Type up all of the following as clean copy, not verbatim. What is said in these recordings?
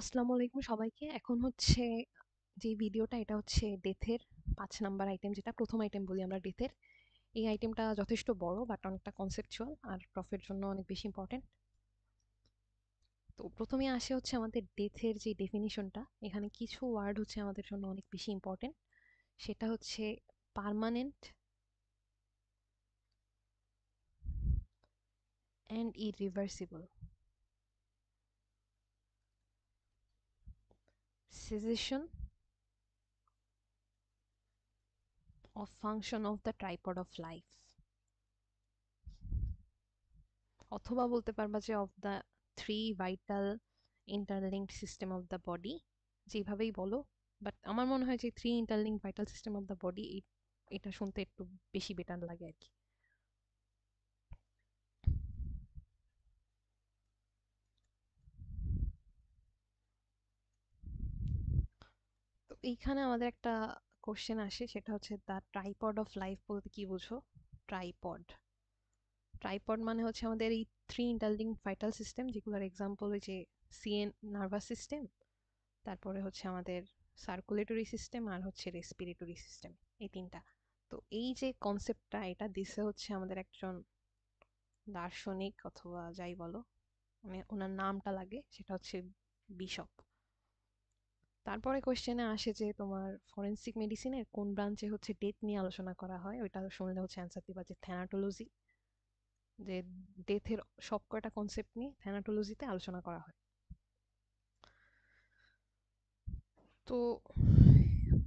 আসসালামু আলাইকুম সবাইকে। এখন হচ্ছে যে ভিডিওটা এটা হচ্ছে ডেথের 5 নাম্বার আইটেম, যেটা প্রথম আইটেম বলি আমরা ডেথের। এই আইটেমটা যথেষ্ট বড় বাট অনেকটা কনসেপচুয়াল আর প্রফের জন্য অনেক বেশি ইম্পর্টেন্ট। তো প্রথমে আসে হচ্ছে আমাদের ডেথের যে ডেফিনিশনটা। এখানে কিছু ওয়ার্ড হচ্ছে আমাদের জন্য অনেক বেশি ইম্পর্টেন্ট। সেটা হচ্ছে permanent and irreversible, cessation of function of the tripod of life, অথবা বলতে পারবা যে of the three vital interlinked system of the body, যেভাবেই বলো। বাট আমার মনে হয় যে three interlinked vital system of the body, এটা শুনতে একটু বেশি বেটার লাগে আর কি। তো এইখানে আমাদের একটা কোশ্চেন আসে, সেটা হচ্ছে দ্য ট্রাইপড অফ লাইফ বলতে কি বুঝো? ট্রাইপড ট্রাইপড মানে হচ্ছে আমাদের এই থ্রি ইন্টারলিঙ্কড ভাইটাল সিস্টেম, যেগুলোর এক্সাম্পল ওই যে সিএন নার্ভাস সিস্টেম, তারপরে হচ্ছে আমাদের সার্কুলেটরি সিস্টেম, আর হচ্ছে রেসপিরেটরি সিস্টেম, এই তিনটা। তো এই যে কনসেপ্টটা এটা দিছে হচ্ছে আমাদের একজন দার্শনিক অথবা যাই বলো, মানে ওনার নামটা লাগে, সেটা হচ্ছে বিশপ। তারপরে কোশ্চেনে আসে যে তোমার ফরেনসিক মেডিসিনের কোন ব্রাঞ্চে হচ্ছে ডেথ নিয়ে আলোচনা করা হয়, ওইটা শুনলে হচ্ছে অ্যান্সার দিবা যে থ্যানাটোলজি। যে ডেথের সব কয়টা কনসেপ্ট নিয়ে থ্যানাটোলজিতে আলোচনা করা হয়। তো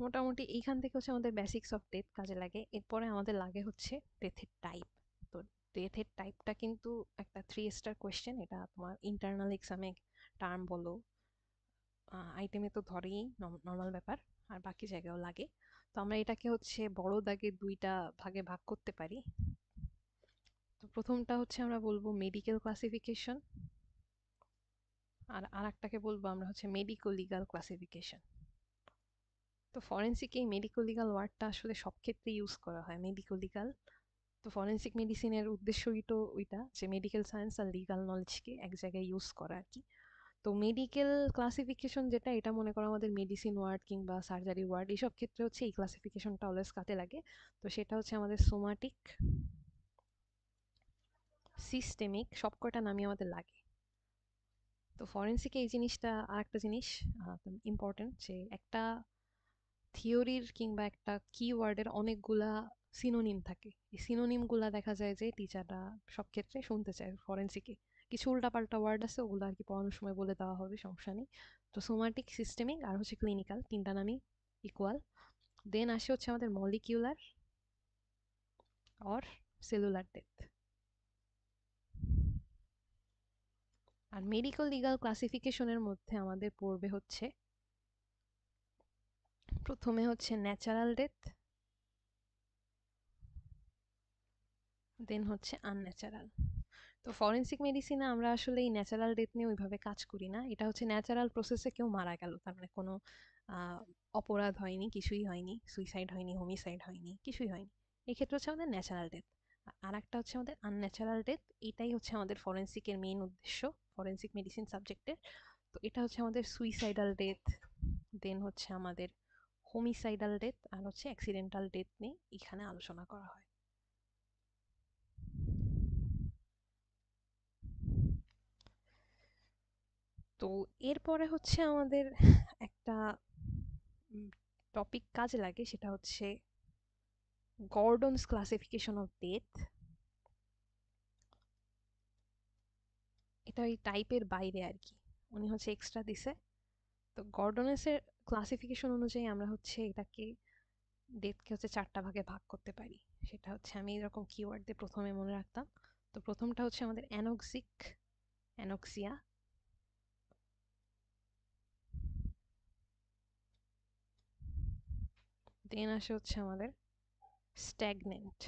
মোটামুটি এইখান থেকে হচ্ছে আমাদের বেসিক্স অফ ডেথ কাজে লাগে। এরপরে আমাদের লাগে হচ্ছে ডেথের টাইপ। তো ডেথের টাইপটা কিন্তু একটা 3 স্টার কোয়েশ্চেন। এটা তোমার ইন্টারনাল এক্সামে টার্ম বলো, আইটেমে তো ধরেই, নর্মাল ব্যাপার, আর বাকি জায়গায়ও লাগে। তো আমরা এটাকে হচ্ছে বড় দাগে দুইটা ভাগে ভাগ করতে পারি। তো প্রথমটা হচ্ছে আমরা বলবো মেডিকেল ক্লাসিফিকেশন, আর আরেকটাকে বলবো আমরা হচ্ছে মেডিকো লিগাল ক্লাসিফিকেশন। তো ফরেনসিক এই মেডিকো লিগাল ওয়ার্ডটা আসলে সব ক্ষেত্রে ইউজ করা হয়, মেডিকো লিগাল। তো ফরেনসিক মেডিসিনের উদ্দেশ্যই তো ওইটা, যে মেডিকেল সায়েন্স আর লিগাল নলেজকে এক জায়গায় ইউজ করা আর কি। তো মেডিকেল ক্লাসিফিকেশন যেটা, এটা মনে করো আমাদের মেডিসিন ওয়ার্ড কিংবা সার্জারি ওয়ার্ড, এইসব ক্ষেত্রে হচ্ছে এই ক্লাসিফিকেশনটা অলওয়েজ কাজে লাগে। তো সেটা হচ্ছে আমাদের সোমাটিক, সিস্টেমিক, সব কয়টা নামই আমাদের লাগে। তো ফরেনসিকে এই জিনিসটা আর একটা জিনিস ইম্পর্টেন্ট, যে একটা থিওরির কিংবা একটা কিওয়ার্ডের অনেকগুলা সিনোনিম থাকে। এই সিনোনিম গুলা দেখা যায় যে টিচাররা সব ক্ষেত্রে শুনতে চায় ফরেনসিকে। কিছু উল্টাপাল্টা ওয়ার্ড আছে, ওগুলো আর কি পড়ানোর সময় বলে দেওয়া হবে, সমস্যা নেই। তো সোমাটিক, সিস্টেমিক আর হচ্ছে ক্লিনিক্যাল, তিনটা নামই ইকুয়াল। দেন আসে হচ্ছে আমাদের মলিকিউলার অর সেলুলার ডেথ। আর মেডিকেল লিগাল ক্লাসিফিকেশনের মধ্যে আমাদের পড়বে হচ্ছে প্রথমে হচ্ছে ন্যাচারাল ডেথ, দেন হচ্ছে আনন্যাচারাল। তো ফরেনসিক মেডিসিনে আমরা আসলে এই ন্যাচারাল ডেথ নিয়ে ওইভাবে কাজ করি না। এটা হচ্ছে ন্যাচারাল প্রসেসে কেউ মারা গেল, তার মানে কোনো আহ, অপরাধ হয়নি, কিছুই হয়নি, সুইসাইড হয়নি, হোমিসাইড হয়নি, কিছুই হয়নি। এক্ষেত্রে হচ্ছে আমাদের ন্যাচারাল ডেথ। আর একটা হচ্ছে আমাদের আনন্যাচারাল ডেথ। এটাই হচ্ছে আমাদের ফরেনসিকের মেইন উদ্দেশ্য, ফরেনসিক মেডিসিন সাবজেক্টের। তো এটা হচ্ছে আমাদের সুইসাইডাল ডেথ, দেন হচ্ছে আমাদের হোমিসাইডাল ডেথ, আর হচ্ছে অ্যাক্সিডেন্টাল ডেথ নিয়ে এখানে আলোচনা করা হয়। তো এরপরে হচ্ছে আমাদের একটা টপিক কাজে লাগে, সেটা হচ্ছে গর্ডনস ক্লাসিফিকেশন অফ ডেথ। এটা ওই টাইপের বাইরে আর কি, উনি হচ্ছে এক্সট্রা দিছে। তো গর্ডনেসের ক্লাসিফিকেশন অনুযায়ী আমরা হচ্ছে এটাকে, ডেথকে হচ্ছে 4টা ভাগে ভাগ করতে পারি। সেটা হচ্ছে আমি এরকম কিওয়ার্ড দিয়ে প্রথমে মনে রাখতাম। তো প্রথমটা হচ্ছে আমাদের অ্যানোক্সিক, অ্যানোক্সিয়া। দেন আসে হচ্ছে আমাদের স্ট্যাগনেন্ট,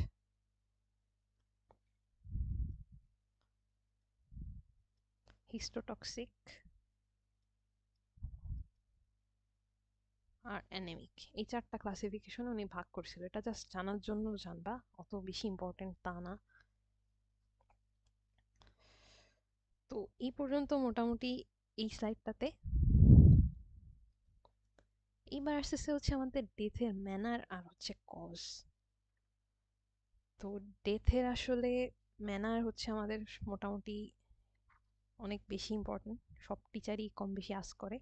হিস্টোটক্সিক আর অ্যানেমিক। এই 4টা ক্লাসিফিকেশন উনি ভাগ করছিল, এটা জাস্ট জানার জন্য জানবা, অত বেশি ইম্পর্টেন্ট তা না। তো এই পর্যন্ত মোটামুটি এই স্লাইডটাতে। এইবার আসতেছে হচ্ছে আমাদের ডেথের ম্যানার আর হচ্ছে কজ। তো ডেথের আসলে ম্যানার হচ্ছে আমাদের মোটামুটি অনেক বেশি ইম্পর্টেন্ট, সব টিচারই কম বেশি আস করে।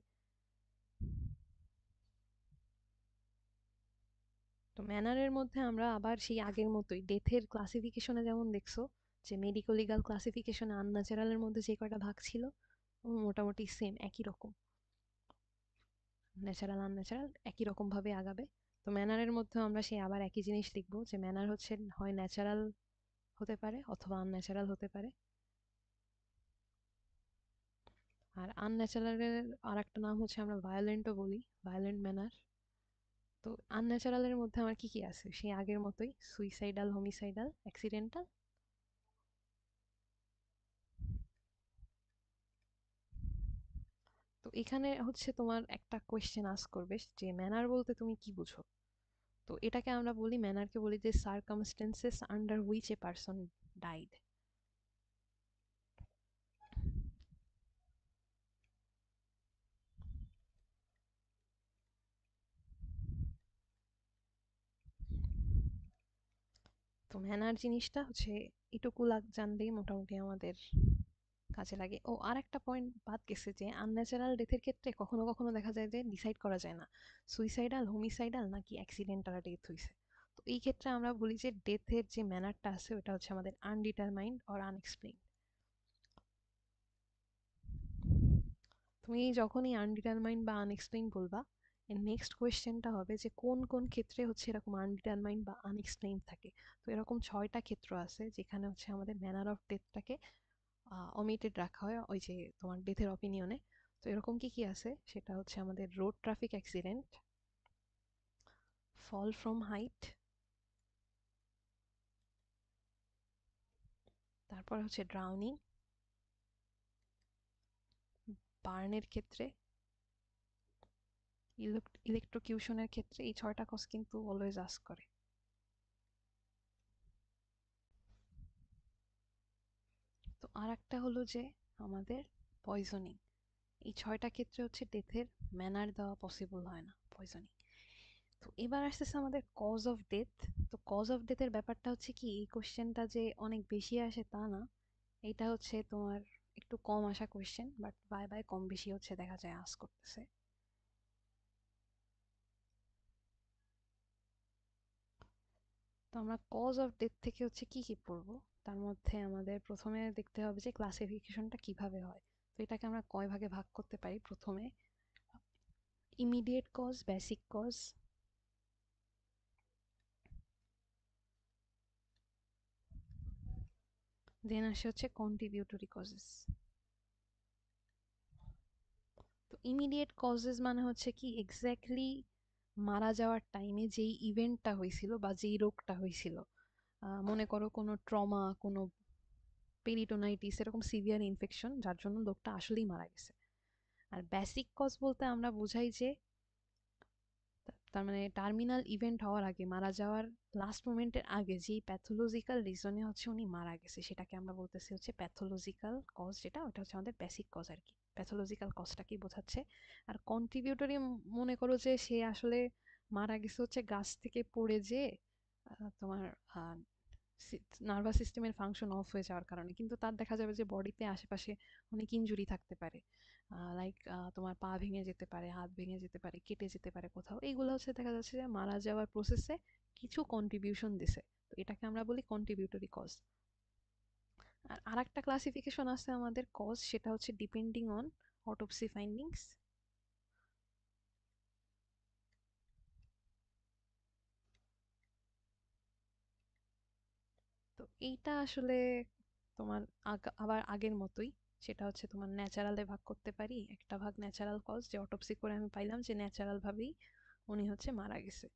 তো ম্যানারের মধ্যে আমরা আবার সেই আগের মতোই ডেথের ক্লাসিফিকেশনে যেমন দেখছো যে মেডিকো লিগাল ক্লাসিফিকেশনে আনন্যাচারালের মধ্যে যে কয়টা ভাগ ছিল মোটামুটি সেম একই রকম, ন্যাচারাল আনন্যাচারাল একই রকম ভাবে আগাবে। তো ম্যানারের মধ্যে আমরা সেই আবার একই জিনিস লিখবো যে ম্যানার হচ্ছে হয় ন্যাচারাল হতে পারে অথবা আনন্যাচারাল হতে পারে। আর আনন্যাচারালের আর একটা নাম হচ্ছে আমরা ভায়োলেন্টও বলি, ভায়োলেন্ট ম্যানার। তো আনন্যাচারালের মধ্যে আমার কি কি আছে সেই আগের মতোই, সুইসাইডাল, হোমিসাইডাল, অ্যাক্সিডেন্টাল। তো এখানে হচ্ছে তোমার একটা কোয়েশ্চেন আস্ক করবে যে ম্যানার বলতে তুমি কি বুঝো। তো এটাকে আমরা বলি, ম্যানারকে বলি যে circumstances under which a person died. তো ম্যানার জিনিসটা হচ্ছে এটুকু জানলেই মোটামুটি আমাদের কাজে লাগে। ও আর একটা পয়েন্ট বাদ গেছে যে আনন্যাচারাল ডেথের ক্ষেত্রে কখনো কখনো দেখা যায় যে ডিসাইড করা যায় না সুইসাইডাল, হোমিসাইডাল নাকি অ্যাক্সিডেন্টাল ডেথ হয়েছে। তো এই ক্ষেত্রে আমরা বলি যে ডেথের যে ম্যানারটা আছে ওটা হচ্ছে আমাদের আনডিটারমাইন্ড অর আনএক্সপ্লেইনড। তুমি যখনই আনডিটারমাইন্ড বা আনএক্সপ্লেইন বলবা, এর নেক্সট কোয়েশ্চেনটা হবে যে কোন কোন ক্ষেত্রে হচ্ছে এরকম আনডিটারমাইন্ড বা আনএক্সপ্লেইন থাকে। তো এরকম 6টা ক্ষেত্র আছে যেখানে হচ্ছে আমাদের ম্যানার অফ ডেথটাকে অমিটেড রাখা হয় ওই যে তোমার ডেথের অপিনিয়নে। তো এরকম কি কি আছে সেটা হচ্ছে আমাদের road traffic accident, fall from height, তারপর হচ্ছে ড্রাউনিং, বার্নের ক্ষেত্রে, ইলেকট্রোকিউশনের ক্ষেত্রে। এই 6টা কজ কিন্তু অলওয়েজ আস্ক করে। তো আর একটা হলো যে আমাদের পয়জনিং। এই 6টা ক্ষেত্রে হচ্ছে ডেথের ম্যানার দেওয়া পসিবল হয় না, পয়জনিং। তো এবার আসতেছে আমাদের কজ অফ ডেথ। তো কজ অফ ডেথের ব্যাপারটা হচ্ছে কি, এই কোশ্চেনটা যে অনেক বেশি আসে তা না, এইটা হচ্ছে তোমার একটু কম আসা কোয়েশ্চেন, বাট বাই বাই কম বেশি হচ্ছে দেখা যায় আস করতেছে। তো আমরা কজ অফ ডেথ থেকে হচ্ছে কি কি পড়বো, তার মধ্যে আমাদের প্রথমে দেখতে হবে যে ক্লাসিফিকেশনটা কিভাবে হয়। তো এটাকে আমরা কয় ভাগে ভাগ করতে পারি, প্রথমে ইমিডিয়েট কজ, বেসিক কজ, দেন আসে হচ্ছে কন্ট্রিবিউটরি কজেস। তো ইমিডিয়েট কজেস মানে হচ্ছে কি এক্স্যাক্টলি মারা যাওয়ার টাইমে যেই ইভেন্টটা হয়েছিল বা যেই রোগটা হয়েছিল, মনে করো কোনো ট্রমা, কোনো পেরিটোনাইটিস, এরকম সিভিয়ার ইনফেকশন যার জন্য লোকটা আসলেই মারা গেছে। আর বেসিক কজ বলতে আমরা বোঝাই যে তার মানে টার্মিনাল ইভেন্ট হওয়ার আগে, মারা যাওয়ার লাস্ট মোমেন্টের আগে যেই প্যাথোলজিক্যাল রিজনে হচ্ছে উনি মারা গেছে সেটাকে আমরা বলতেছি হচ্ছে প্যাথোলজিক্যাল কজ, যেটা ওটা হচ্ছে আমাদের বেসিক কজ আর কি। প্যাথোলজিক্যাল কজটা কি বোঝাচ্ছে। আর কন্ট্রিবিউটরি মনে করো যে সে আসলে মারা গেছে হচ্ছে গাছ থেকে পড়ে যে তোমার নার্ভাস সিস্টেমের ফাংশন অফ হয়ে যাওয়ার কারণে, কিন্তু তার দেখা যাবে যে বডিতে আশেপাশে অনেক ইনজুরি থাকতে পারে, লাইক তোমার পা ভেঙে যেতে পারে, হাত ভেঙে যেতে পারে, কেটে যেতে পারে কোথাও। এইগুলো হচ্ছে দেখা যাচ্ছে যে মারা যাওয়ার প্রসেসে কিছু কন্ট্রিবিউশন দিছে, তো এটাকে আমরা বলি কন্ট্রিবিউটরি কজ। আর আরেকটা ক্লাসিফিকেশন আছে আমাদের কজ, সেটা হচ্ছে ডিপেন্ডিং অন অটোপসি ফাইন্ডিংস। তো এইটা আসলে তোমার আবার আগের মতোই, সেটা হচ্ছে তোমার ন্যাচারালে ভাগ করতে পারি। একটা ভাগ ন্যাচারাল কজ, যে অটোপসি করে আমি পাইলাম যে ন্যাচারাল ভাবেই উনি হচ্ছে মারা গেছে।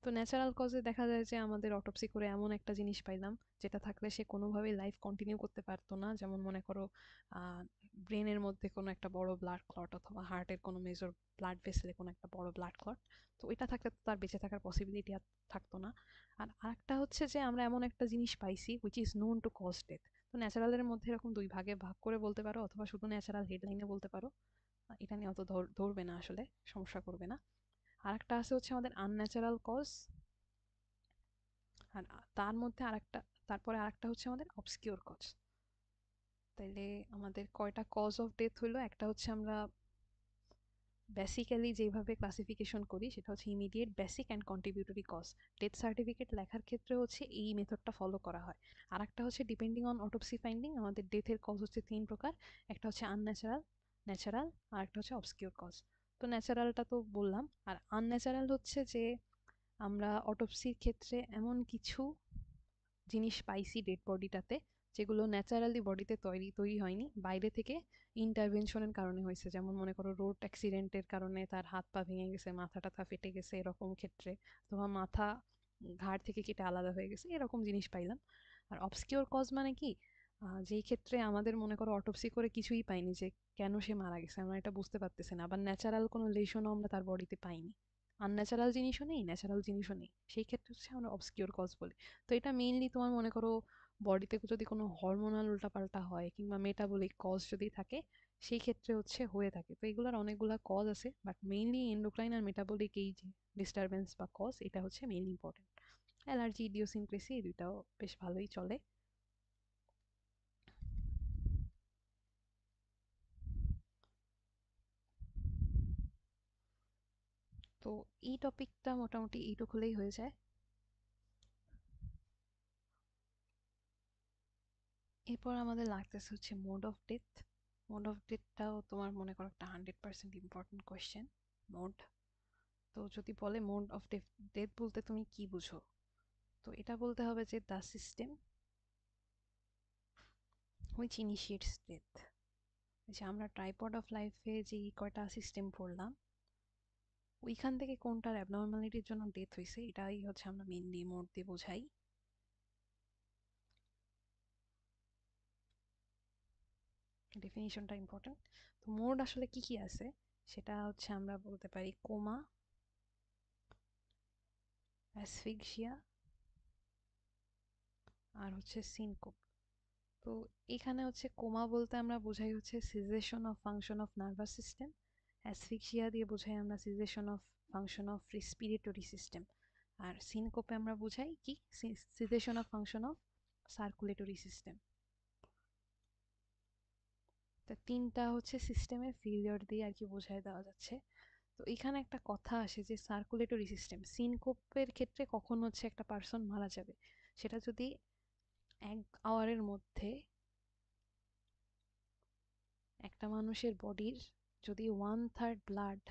তো ন্যাচারাল কজে দেখা যায় যে আমাদের অটোপসি করে এমন একটা জিনিস পাইলাম যেটা থাকলে সে কোনোভাবেই লাইফ কন্টিনিউ করতে পারতো না, যেমন মনে করো ব্রেনের মধ্যে কোনো একটা বড় ব্লাড ক্লট অথবা হার্টের কোনো মেজর ব্লাড ভেসেলে কোনো একটা বড় ব্লাড ক্লট। তো এটা থাকলে তো তার বেঁচে থাকার পসিবিলিটি আর থাকতো না। আর আরেকটা হচ্ছে যে আমরা এমন একটা জিনিস পাইছি which is known to cause death. তো ন্যাচারালের মধ্যে এরকম দুই ভাগে ভাগ করে বলতে পারো অথবা শুধু ন্যাচারাল হেডলাইনে বলতে পারো। এটা নিয়ে অত ধরবে না, আসলে সমস্যা করবে না। আর একটা আছে হচ্ছে আমাদের আনন্যাচারাল কজ, আর তার মধ্যে আরেকটা, তারপরে আরেকটা হচ্ছে আমাদের অবসকিউর কজ। তাইলে আমাদের কয়টা কজ অফ ডেথ হলো? একটা হচ্ছে আমরা বেসিক্যালি যেভাবে ক্লাসিফিকেশন করি সেটা হচ্ছে immediate, basic and contributory cause. Death certificate লেখার ক্ষেত্রে হচ্ছে এই মেথডটা ফলো করা হয়। আর একটা হচ্ছে ডিপেন্ডিং অন অটোপসি ফাইন্ডিং, আমাদের ডেথের কজ হচ্ছে তিন প্রকার। একটা হচ্ছে আনন্যাচারাল, ন্যাচারাল, আর একটা হচ্ছে অবসকিউর কজ। তো ন্যাচারালটা তো বললাম। আর আনন্যাচারাল হচ্ছে যে আমরা অটোপসির ক্ষেত্রে এমন কিছু জিনিস পাইছি ডেড বডিটাতে যেগুলো ন্যাচারালি বডিতে তৈরি হয়নি, বাইরে থেকে ইন্টারভেনশনের কারণে হয়েছে। যেমন মনে করো রোড অ্যাক্সিডেন্টের কারণে তার হাত পা ভেঙে গেছে, মাথা টাথা ফেটে গেছে, এরকম ক্ষেত্রে তোমার মাথা ঘাড় থেকে কেটে আলাদা হয়ে গেছে, এরকম জিনিস পাইলাম। আর অবসকিউর কজ মানে কি, যেই ক্ষেত্রে আমাদের মনে করো অটোপসি করে কিছুই পাইনি যে কেন সে মারা গেছে, আমরা এটা বুঝতে পারতেছি না, আবার ন্যাচারাল কোনো লেশনও আমরা তার বডিতে পাইনি, আনন্যাচারাল জিনিসও নেই, ন্যাচারাল জিনিসও নেই, সেই ক্ষেত্রে হচ্ছে আমরা অবসকিউর কজ বলি। তো এটা মেইনলি তোমার মনে করো বডিতে যদি কোনো হরমোনাল উল্টাপাল্টা হয় কিংবা মেটাবলিক কজ যদি থাকে, সেই ক্ষেত্রে হচ্ছে হয়ে থাকে। তো এগুলোর অনেকগুলা কজ আছে, বাট মেইনলি এন্ডোক্রাইন আর মেটাবলিক এই যে ডিস্টারবেন্স বা কজ, এটা হচ্ছে মেইনলি ইম্পর্টেন্ট। অ্যালার্জি, ইডিওসিনক্রেসি, এই দুইটাও বেশ ভালোই চলে। তো এই টপিকটা মোটামুটি এইটুকু হলেই হয়ে যায়। এরপর আমাদের লাগতেছে হচ্ছে mode of death. Mode of ডেথটাও তোমার মনে করো একটা 100% ইম্পর্টেন্ট কোয়েশ্চেন। মোড, তো যদি বলে মোড অফ ডেথ বলতে তুমি কি বুঝো, তো এটা বলতে হবে যে দ্য সিস্টেম হুইচ ইনিশিয়েটস ডেথ। যে আমরা ট্রাইপড অফ লাইফে যে কয়টা সিস্টেম পড়লাম, ওইখান থেকে কোনটার অ্যাবনর্মালিটির জন্য ডেথ হয়েছে, এটাই হচ্ছে আমরা মেনলি মোড দিয়ে বোঝাই। ডেফিনিশনটা ইম্পর্টেন্ট। তো মোড আসলে কি কি আছে সেটা হচ্ছে আমরা বলতে পারি কোমা, অ্যাসফিক্সিয়া, আর হচ্ছে সিনকোপ। তো এখানে হচ্ছে কোমা বলতে আমরা বোঝাই হচ্ছে cessation of function of nervous system, asphyxia দিয়ে বোঝাই আমরা cessation of function of respiratory system, আর সিনকোপে আমরা বোঝাই কি cessation of function of circulatory system. তো তিনটা হচ্ছে সিস্টেমের ফেলিওর দিয়ে আর কি বোঝায় দেওয়া যাচ্ছে। তো এখানে একটা কথা আসে যে সার্কুলেটরি সিস্টেম, সিনকোপের ক্ষেত্রে কখন হচ্ছে একটা পার্সন মারা যাবে, সেটা যদি 1 আওয়ারের মধ্যে একটা মানুষের বডির যদি 1/3 ব্লাড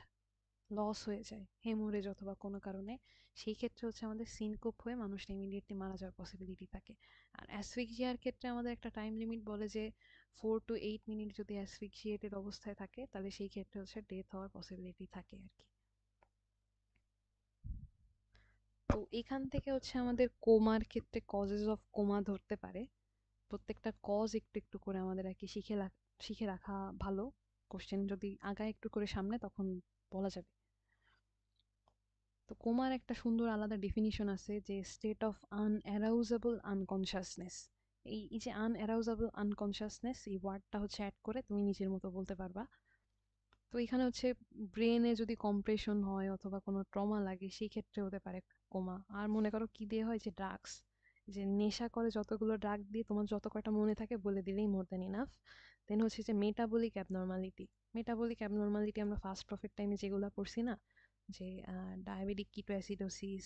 লস হয়ে যায়, হেমোরেজ অথবা কোনো কারণে, সেই ক্ষেত্রে হচ্ছে আমাদের সিনকোপ হয়ে মানুষটা ইমিডিয়েটলি মারা যাওয়ার পসিবিলিটি থাকে। আর অ্যাসফিক্সিয়ার ক্ষেত্রে আমাদের একটা টাইম লিমিট বলে যে 4 to 8 মিনিট যদি অ্যাসফিক্সিয়েটেড অবস্থায় থাকে, তাহলে সেই ক্ষেত্রে হচ্ছে ডেথ হওয়ার পসিবিলিটি থাকে আর কি। তো এখান থেকে হচ্ছে আমাদের কোমার ক্ষেত্রে কজেস অফ কোমা ধরতে পারে। প্রত্যেকটা কজ একটু একটু করে আমাদের আর কি শিখে রাখা ভালো। কোশ্চেন যদি আগায় একটু করে সামনে, তখন বলা যাবে। তো কোমার একটা সুন্দর আলাদা ডেফিনিশন আছে যে স্টেট অফ আনঅ্যারাউজেবল আনকনশাসনেস। এই যে আনঅ্যারাউজেবল আনকনশাসনেস, এই ওয়ার্ডটা হচ্ছে অ্যাড করে তুমি নিজের মতো বলতে পারবা। তো এখানে হচ্ছে ব্রেনে যদি কম্প্রেশন হয় অথবা কোনো ট্রমা লাগে, সেই ক্ষেত্রে হতে পারে কোমা। আর মনে করো কি দিয়ে হয়, যে ড্রাগস, যে নেশা করে যতগুলো ড্রাগ দিয়ে তোমার যত কয়টা মনে থাকে বলে দিলেই মোর দ্যান ইনাফ। দেন হচ্ছে যে মেটাবলিক অ্যাবনর্মালিটি। মেটাবলিক অ্যাবনর্মালিটি আমরা ফার্স্ট প্রফেট টাইমে যেগুলো পড়ছি না, যে ডায়াবেটিক কিটোঅ্যাসিডোসিস,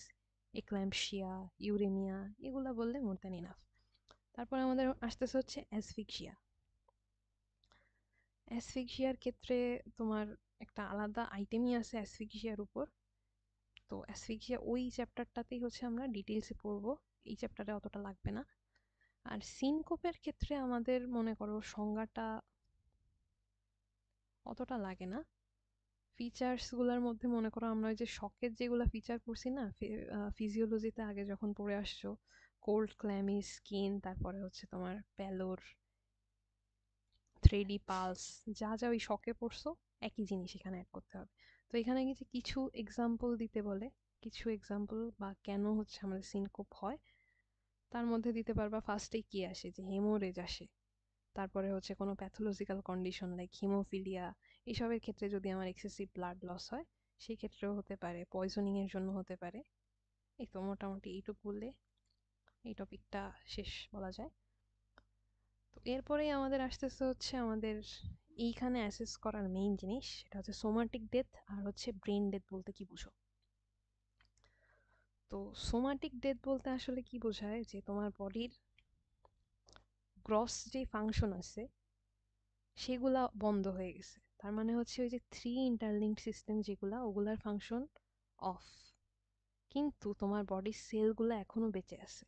এক্ল্যাম্পসিয়া, ইউরেমিয়া, এগুলা বললে মোর দ্যান ইনাফ। তারপরে আমাদের আসতেছে হচ্ছে অ্যাসফিক্সিয়া। অ্যাসফিক্সিয়ার ক্ষেত্রে তোমার একটা আলাদা আইটেমই আছে অ্যাসফিক্সিয়ার উপর। তো অ্যাসফিক্সিয়া ওই চ্যাপ্টারটাতেই হচ্ছে আমরা ডিটেলসে পড়বো, এই চ্যাপ্টারে অতটা লাগবে না। আর সিনকোপের ক্ষেত্রে আমাদের মনে করো সংজ্ঞাটা অতটা লাগে না। ফিচার্স গুলার মধ্যে মনে করো আমরা ওই যে শকের যেগুলো ফিচার পড়ছি না ফিজিওলজিতে আগে যখন পড়ে আসছো, কোল্ড, ক্ল্যামি স্কিন, তারপরে হচ্ছে তোমার প্যালোর, 3D পালস, যা যা ওই শকে পড়ছো একই জিনিস এখানে অ্যাড করতে হবে। তো এখানে কিছু কিছু এক্সাম্পল দিতে বলে, কিছু এক্সাম্পল বা কেন হচ্ছে আমাদের সিনকোপ হয়, তার মধ্যে দিতে পারবা ফার্স্টে কি আসে, যে হেমোরেজ আসে, তারপরে হচ্ছে কোনো প্যাথোলজিক্যাল কন্ডিশন লাইক হিমোফিলিয়া, এইসবের ক্ষেত্রে যদি আমার এক্সেসিভ ব্লাড লস হয় সেই ক্ষেত্রেও হতে পারে, পয়জনিং এর জন্য হতে পারে। এই তো মোটামুটি এইটুকু বললে এই টপিকটা শেষ বলা যায়। তো এরপরেই আমাদের আসতেছে হচ্ছে আমাদের এইখানে অ্যাসেস করার মেইন জিনিস, সেটা হচ্ছে সোমাটিক ডেথ আর হচ্ছে ব্রেন ডেথ বলতে কি বুঝো। তো সোমাটিক ডেথ বলতে আসলে কি বোঝায়, যে তোমার বডির গ্রস যে ফাংশন আছে সেগুলা বন্ধ হয়ে গেছে। তার মানে হচ্ছে ওই যে 3 ইন্টারলিঙ্কড সিস্টেম যেগুলা, ওগুলার ফাংশন অফ, কিন্তু তোমার বডির সেলগুলো এখনো বেঁচে আছে।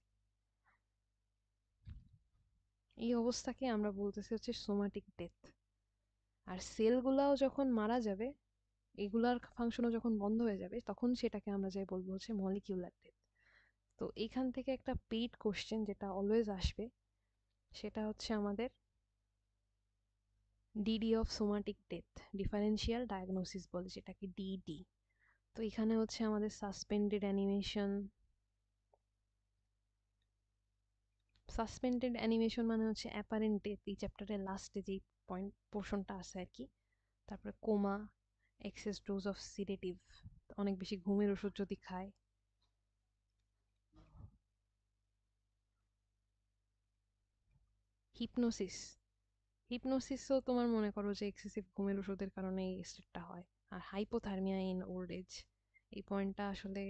এই অবস্থাকে আমরা বলতেছি হচ্ছে সোমাটিক ডেথ। আর সেলগুলাও যখন মারা যাবে, এগুলার ফাংশনও যখন বন্ধ হয়ে যাবে, তখন সেটাকে আমরা যাই বলবো হচ্ছে মলিকিউলার ডেথ। তো এখান থেকে একটা পেইড কোশ্চেন যেটা অলওয়েজ আসবে, সেটা হচ্ছে আমাদের DD of somatic death, differential diagnosis বলে যেটাকে ডিডি। তো এখানে হচ্ছে আমাদের সাসপেন্ডেড অ্যানিমেশন। সাসপেন্ডেড অ্যানিমেশন মানে হচ্ছে অ্যাপারেন্ট ডেথ, এই চ্যাপ্টারের লাস্টে যেই পয়েন্ট পোর্শনটা আছে আর কি। তারপরে coma, excess dose of sedative, অনেক বেশি ঘুমের ওষুধ যদি খায়। হিপনোসিস, হিপনোসিসও তোমার মনে করো যে এক্সেসিভ ঘুমের ওষুধের কারণে এই স্টেটটা হয়। আর হাইপোথার্মিয়া ইন ওল্ড এজ, এই পয়েন্টটা আসলে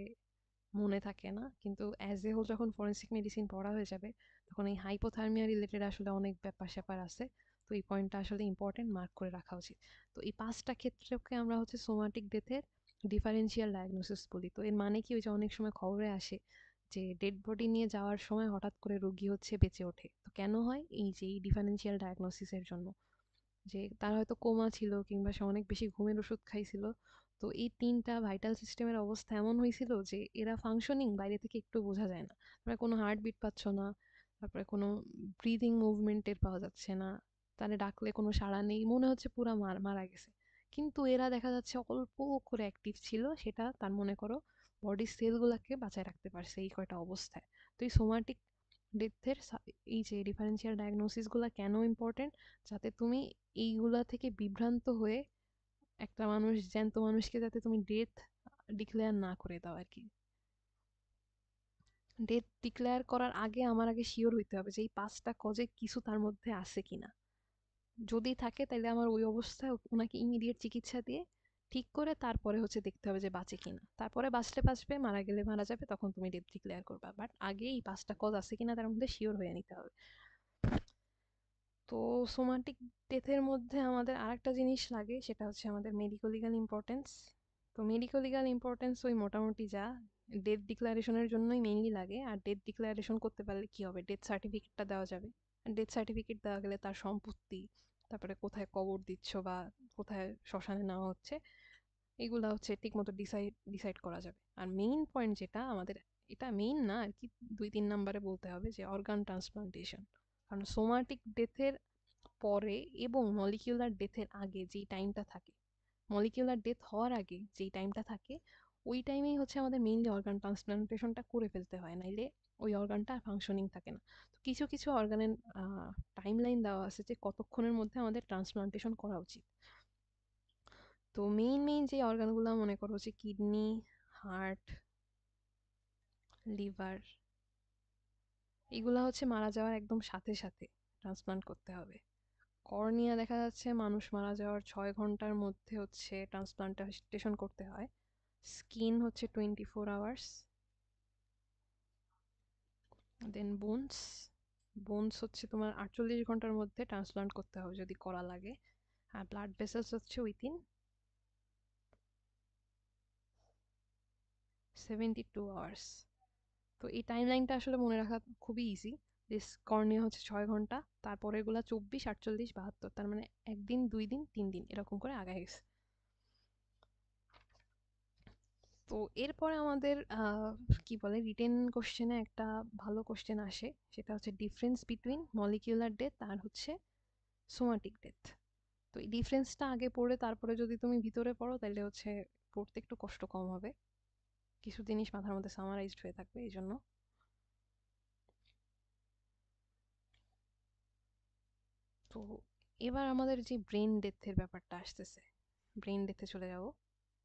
মনে থাকে না, কিন্তু অ্যাজ এ হোল যখন ফরেন্সিক মেডিসিন পড়া হয়ে যাবে তখন এই হাইপোথার্মিয়া রিলেটেড আসলে অনেক ব্যাপার স্যাপার আছে। তো এই পয়েন্টটা আসলে ইম্পর্টেন্ট, মার্ক করে রাখা উচিত। তো এই 5টা ক্ষেত্রকে আমরা হচ্ছে সোমাটিক ডেথের ডিফারেন্সিয়াল ডায়াগনোসিস বলি। তো এর মানে কি, ওই যে অনেক সময় খবরে আসে যে ডেড বডি নিয়ে যাওয়ার সময় হঠাৎ করে রোগী হচ্ছে বেঁচে ওঠে। তো কেন হয়, এই যে এই ডিফারেন্সিয়াল ডায়াগনোসিসের জন্য, যে তার হয়তো কোমা ছিল কিংবা সে অনেক বেশি ঘুমের ওষুধ খাইছিল। তো এই 3টা ভাইটাল সিস্টেমের অবস্থা এমন হয়েছিল যে এরা ফাংশনিং বাইরে থেকে একটু বোঝা যায় না। তোমরা কোনো হার্টবিট পাচ্ছ না, তারপরে কোনো ব্রিদিং মুভমেন্ট টের পাওয়া যাচ্ছে না, তারে ডাকলে কোনো সাড়া নেই, মনে হচ্ছে পুরা মারা গেছে। কিন্তু এরা দেখা যাচ্ছে অল্প করে অ্যাক্টিভ ছিল, সেটা তার মনে করো বডির সেলগুলোকে বাঁচায় রাখতে পারছে এই কয়টা অবস্থায়। তো এই সোমাটিক ডেথের এই যে ডিফারেন্সিয়াল ডায়াগনোসিসগুলো কেন ইম্পর্টেন্ট, যাতে তুমি এইগুলা থেকে বিভ্রান্ত হয়ে একটা মানুষ, জ্যান্ত মানুষকে যাতে তুমি ডেথ ডিক্লেয়ার না করে দাও আর কি। ডেথ ডিক্লেয়ার করার আগে আমার আগে শিওর হইতে হবে যে এই 5টা কজে কিছু তার মধ্যে আছে কিনা। যদি থাকে তাহলে আমার ওই অবস্থায় ওনাকে ইমিডিয়েট চিকিৎসা দিয়ে ঠিক করে তারপরে হচ্ছে দেখতে হবে যে বাঁচে কিনা। তারপরে বাঁচলে বাঁচবে, মারা গেলে মারা যাবে, তখন তুমি ডেথ ডিক্লেয়ার করবা। বাট আগে এই 5টা কজ আছে কিনা তার মধ্যে শিওর হয়ে নিতে হবে। তো সোমাটিক ডেথের মধ্যে আমাদের আরেকটা জিনিস লাগে, সেটা হচ্ছে আমাদের মেডিকো লিগাল ইম্পর্টেন্স। তো মেডিকো লিগাল ইম্পর্টেন্স ওই মোটামুটি যা ডেথ ডিক্লারেশনের জন্যই মেইনলি লাগে। আর ডেথ ডিক্লারেশন করতে পারলে কি হবে, ডেথ সার্টিফিকেটটা দেওয়া যাবে। ডেথ সার্টিফিকেট দেওয়া গেলে তার সম্পত্তি, তারপরে কোথায় কবর দিচ্ছ বা কোথায় শ্মশানে নেওয়া হচ্ছে, এগুলা হচ্ছে ঠিকমতো ডিসাইড করা যাবে। আর মেইন পয়েন্ট যেটা আমাদের, এটা মেইন না আর কি, 2-3 নম্বরে বলতে হবে যে অর্গান ট্রান্সপ্লান্টেশন। কারণ সোমাটিক ডেথের পরে এবং মলিকিউলার ডেথের আগে যেই টাইমটা থাকে, মলিকিউলার ডেথ হওয়ার আগে যেই টাইমটা থাকে, ওই টাইমেই হচ্ছে আমাদের মেইনলি অর্গান ট্রান্সপ্লান্টেশনটা করে ফেলতে হয়, নাইলে ওই অর্গানটা ফাংশনিং থাকে না। তো কিছু কিছু অর্গানের টাইম লাইন দেওয়া আছে যে কতক্ষণের মধ্যে আমাদের ট্রান্সপ্লান্টেশন করা উচিত। তো মেইন যে অর্গানগুলো মনে করো হচ্ছে কিডনি, হার্ট, লিভার, এগুলা হচ্ছে মারা যাওয়ার একদম সাথে সাথে ট্রান্সপ্লান্ট করতে হবে। কর্নিয়া দেখা যাচ্ছে মানুষ মারা যাওয়ার 6 ঘন্টার মধ্যে হচ্ছে ট্রান্সপ্লান্টেশন করতে হয়। স্কিন হচ্ছে 24 আওয়ার্স। দেন বোনস, বোনস হচ্ছে তোমার 48 ঘন্টার মধ্যে ট্রান্সপ্লান্ট করতে হবে যদি করা লাগে। আর ব্লাড ভেসেলস হচ্ছে উইথিন 72 আওয়ার্স। তো এই টাইম লাইনটা আসলে মনে রাখা খুবই ইজি। দিস কর্নিয়া হচ্ছে 6 ঘন্টা, তারপরে এগুলা 24, 48, 72, তার মানে 1 দিন, 2 দিন, 3 দিন এরকম করে আগায় গেছে। তো এরপরে আমাদের কি বলে রিটেন কোশ্চেনে একটা ভালো কোশ্চেন আসে, সেটা হচ্ছে ডিফারেন্স বিটুইন মলিকিউলার ডেথ আর হচ্ছে সোমাটিক ডেথ। তো এই ডিফারেন্সটা আগে পড়ে তারপরে যদি তুমি ভিতরে পড়ো তাহলে হচ্ছে পড়তে একটু কষ্ট কম হবে, কিছু জিনিস মাথার মধ্যে সামারাইজড হয়ে থাকবে এই জন্য। তো এবার আমাদের যে ব্রেন ডেথের ব্যাপারটা আসতেছে, ব্রেন ডেথে চলে যাব।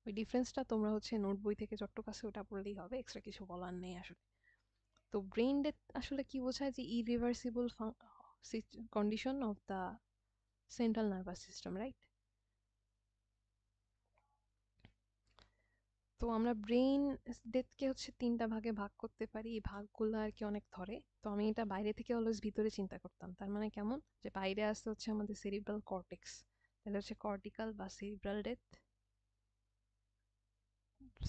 ওই ডিফারেন্সটা তোমরা হচ্ছে নোট বই থেকে যতটুকু আছে ওটা পড়লেই হবে, এক্সট্রা কিছু বলার নেই আসলে। তো ব্রেন ডেথ আসলে কি বোঝায়, যে irreversible condition of the central nervous system, right? তো আমরা ব্রেন ডেথকে হচ্ছে তিনটা ভাগে ভাগ করতে পারি, এই ভাগগুলো আর কি অনেক ধরে। তো আমি এটা বাইরে থেকে অলওয়েজ ভিতরে চিন্তা করতাম, তার মানে কেমন, যে বাইরে আসতে হচ্ছে আমাদের সেরিব্রাল কর্টেক্স, তাহলে হচ্ছে কর্টিক্যাল বা সেরিব্রাল ডেথ।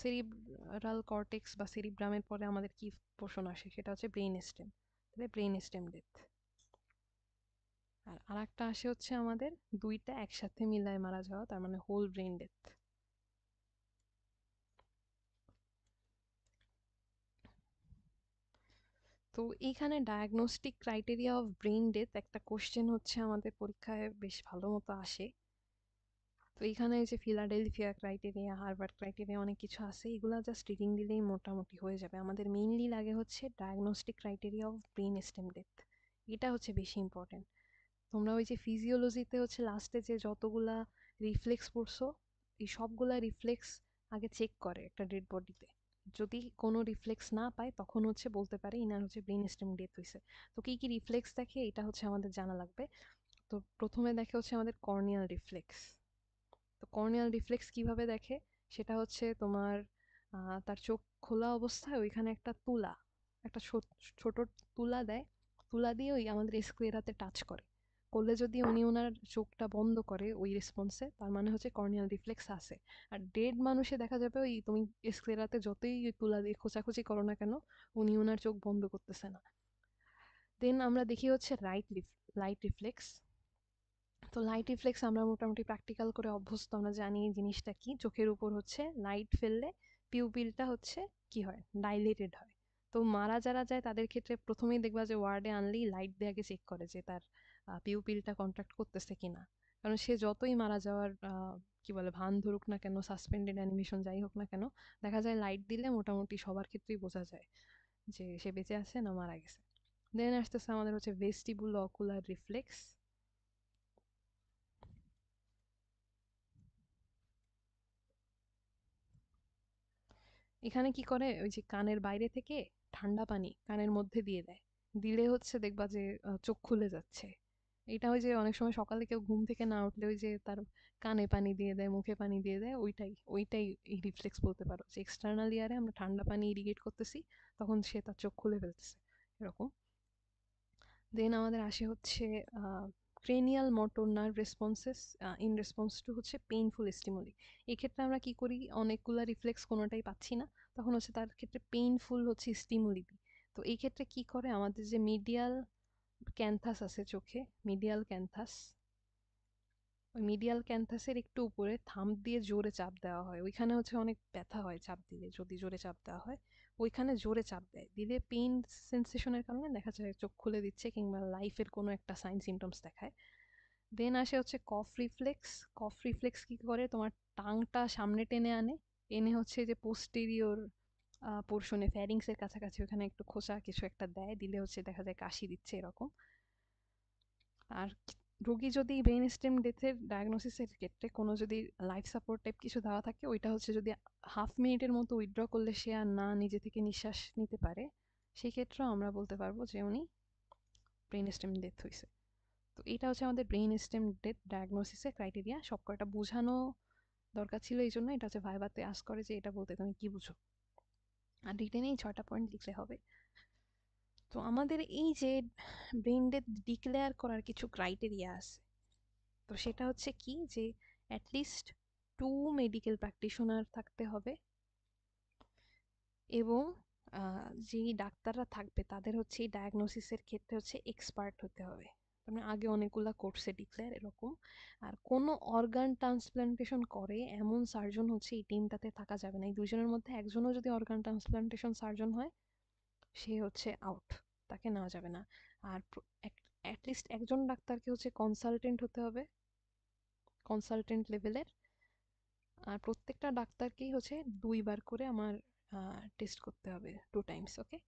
সেরিব্রাল কর্টেক্স বা সেরিব্রামের পরে আমাদের কি পোর্শন আসে, সেটা হচ্ছে ব্রেন স্টেম, তাহলে ব্রেন স্টেম ডেথ। আর আরেকটা আসে হচ্ছে আমাদের দুইটা একসাথে মিলায় মারা যাওয়া, তার মানে হোল ব্রেন ডেথ। তো এইখানে diagnostic criteria of brain death একটা কোশ্চেন হচ্ছে আমাদের পরীক্ষায় বেশ ভালো মতো আসে। তো এইখানে যে ফিলাডেলফিয়া ক্রাইটেরিয়া, হার্ভার্ড ক্রাইটেরিয়া, অনেক কিছু আছে, এগুলা জাস্ট রিডিং দিলেই মোটামুটি হয়ে যাবে। আমাদের মেইনলি লাগে হচ্ছে diagnostic criteria of brain stem death, এটা হচ্ছে বেশি ইম্পর্টেন্ট। তোমরা ওই যে ফিজিওলজিতে হচ্ছে লাস্টে যে যতগুলা রিফ্লেক্স পড়ছো, এই সবগুলা রিফ্লেক্স আগে চেক করে একটা ডেড বডিতে। যদি কোনো রিফ্লেক্স না পায় তখন হচ্ছে বলতে পারে ইনার হচ্ছে ব্রেন স্টেম ডেথ হয়েছে। তো কি কি রিফ্লেক্স দেখে এটা হচ্ছে আমাদের জানা লাগবে। তো প্রথমে দেখে হচ্ছে আমাদের কর্নিয়াল রিফ্লেক্স। তো কর্নিয়াল রিফ্লেক্স কিভাবে দেখে, সেটা হচ্ছে তোমার তার চোখ খোলা অবস্থায় ওইখানে একটা তুলা, একটা ছোট তুলা দেয়, তুলা দিয়ে ওই আমাদের স্ক্লেরাতে টাচ করে, করলে যদি উনি ওনার চোখটা বন্ধ করে ওই রেসপন্সে, তার মানে হচ্ছে কর্নিয়াল রিফ্লেক্স আছে। আর ডেড মানুষে দেখা যাবে ওই তুমি স্ক্লেরাতে যতই ওই তুলা দিয়ে খোঁচাখুচি করো না কেন, উনি ওনার চোখ বন্ধ করতেছে না। দেন আমরা দেখি হচ্ছে লাইট রিফ্লেক্স। তো লাইট রিফ্লেক্স আমরা মোটামুটি প্র্যাকটিক্যাল করে অভ্যস্ত, আমরা জানি এই জিনিসটা কি। চোখের উপর হচ্ছে লাইট ফেললে পিউপিলটা হচ্ছে কি হয়, ডাইলেটেড হয়। তো মারা যারা যায় তাদের ক্ষেত্রে প্রথমেই দেখবা যে ওয়ার্ডে আনলেই লাইট দিয়ে আগে চেক করে যে তার পিউপিলটা কন্ট্রাক্ট করতেছে কিনা। কারণ সে যতই মারা যাওয়ার কি বলে ভান ধরুক না কেন, সাসপেন্ডেড অ্যানিমেশন যাই হোক না কেন, দেখা যায় লাইট দিলে মোটামুটি সবার ক্ষেত্রেই বোঝা যায় যে সে বেঁচে আছে না মারা গেছে। দেন আসতেছে আমাদের হচ্ছে ভেস্টিবুলো অকুলার রিফ্লেক্স। এখানে কি করে, ওই যে কানের বাইরে থেকে ঠান্ডা পানি কানের মধ্যে দিয়ে দেয়, দিলে হচ্ছে দেখবা যে চোখ খুলে যাচ্ছে। এটা ওই যে অনেক সময় সকালে কেউ ঘুম থেকে না উঠলে ওই যে তার কানে পানি দিয়ে দেয়, মুখে পানি দিয়ে দেয়, ওইটাই ওইটাই এই রিফ্লেক্স বলতে পারো, যে এক্সটার্নাল ইয়ারে আমরা ঠান্ডা পানি ইরিগেট করতেছি, তখন সে তার চোখ খুলে ফেলতেছে এরকম। দেন আমাদের আসে হচ্ছে cranial motor nerve responses in response to হচ্ছে পেইনফুল স্টিমুলি। এক্ষেত্রে আমরা কি করি, অনেকগুলা রিফ্লেক্স কোনোটাই পাচ্ছি না, তখন হচ্ছে তার ক্ষেত্রে পেইনফুল হচ্ছে স্টিমুলি দিই। তো এই ক্ষেত্রে কি করে, আমাদের যে মিডিয়াল ক্যান্থাস আছে চোখে, মিডিয়াল ক্যান্থাস, ওই মিডিয়াল ক্যান্থাসের একটু উপরে থাম্ব দিয়ে জোরে চাপ দেওয়া হয়, ওইখানে হচ্ছে অনেক ব্যথা হয় চাপ দিলে, যদি জোরে চাপ দেওয়া হয় ওইখানে জোরে চাপ দেয়, দিলে পেইন সেন্সেশনের কারণে দেখা যায় চোখ খুলে দিচ্ছে কিংবা লাইফের কোনো একটা সাইন সিমটমস দেখায়। দেন আসে হচ্ছে কফ রিফ্লেক্স। কফ রিফ্লেক্স কি করে, তোমার টাংটা সামনে টেনে আনে, এনে হচ্ছে যে পোস্টেরিয়র পোর্শনে ফ্যারিংসের কাছাকাছি ওখানে একটু খোঁচা কিছু একটা দেয়, দিলে হচ্ছে দেখা যায় কাশি দিচ্ছে এরকম। আর রোগী যদি ব্রেন স্টেম ডেথের ডায়াগনোসিসের ক্ষেত্রে কোনো যদি লাইফ সাপোর্ট টাইপ কিছু দেওয়া থাকে, ওইটা হচ্ছে যদি হাফ মিনিটের মতো উইথড্র করলে সে আর না নিজে থেকে নিঃশ্বাস নিতে পারে, সেই ক্ষেত্রেও আমরা বলতে পারবো যে উনি ব্রেন স্টেম ডেথ হয়েছে। তো এটা হচ্ছে আমাদের ব্রেন স্টেম ডেথ ডায়াগনোসিসের ক্রাইটেরিয়া, সব কয়টা বোঝানো দরকার ছিল, এই জন্য এটা হচ্ছে ভাইভাতে আস্ক করে যে এটা বলতে তুমি কি বুঝো, আর রিটেনে এই 6টা পয়েন্ট লিখলে হবে। তো আমাদের এই যে ব্রেন ডেথ ডিক্লেয়ার করার কিছু ক্রাইটেরিয়া আছে, তো সেটা হচ্ছে কি, যে অ্যাটলিস্ট 2 মেডিকেল প্র্যাকটিশনার থাকতে হবে, এবং যেই ডাক্তাররা থাকবে তাদের হচ্ছে এই ডায়াগনোসিসের ক্ষেত্রে হচ্ছে এক্সপার্ট হতে হবে, মানে আগে অনেকগুলা কোর্সে ডিক্লেয়ার এরকম। আর কোনো অর্গান ট্রান্সপ্লান্টেশন করে এমন সার্জন হচ্ছে এই টিমটাতে থাকা যাবে না, এই দুজনের মধ্যে একজনও যদি অর্গান ট্রান্সপ্লান্টেশন সার্জন হয় সে হচ্ছে আউট, তাকে নেওয়া যাবে না। আর অ্যাটলিস্ট একজন ডাক্তারকে হচ্ছে কনসালটেন্ট হতে হবে, কনসালটেন্ট লেভেলের। আর প্রত্যেকটা ডাক্তারকেই হচ্ছে 2বার করে আমার টেস্ট করতে হবে, 2 টাইমস, ওকে।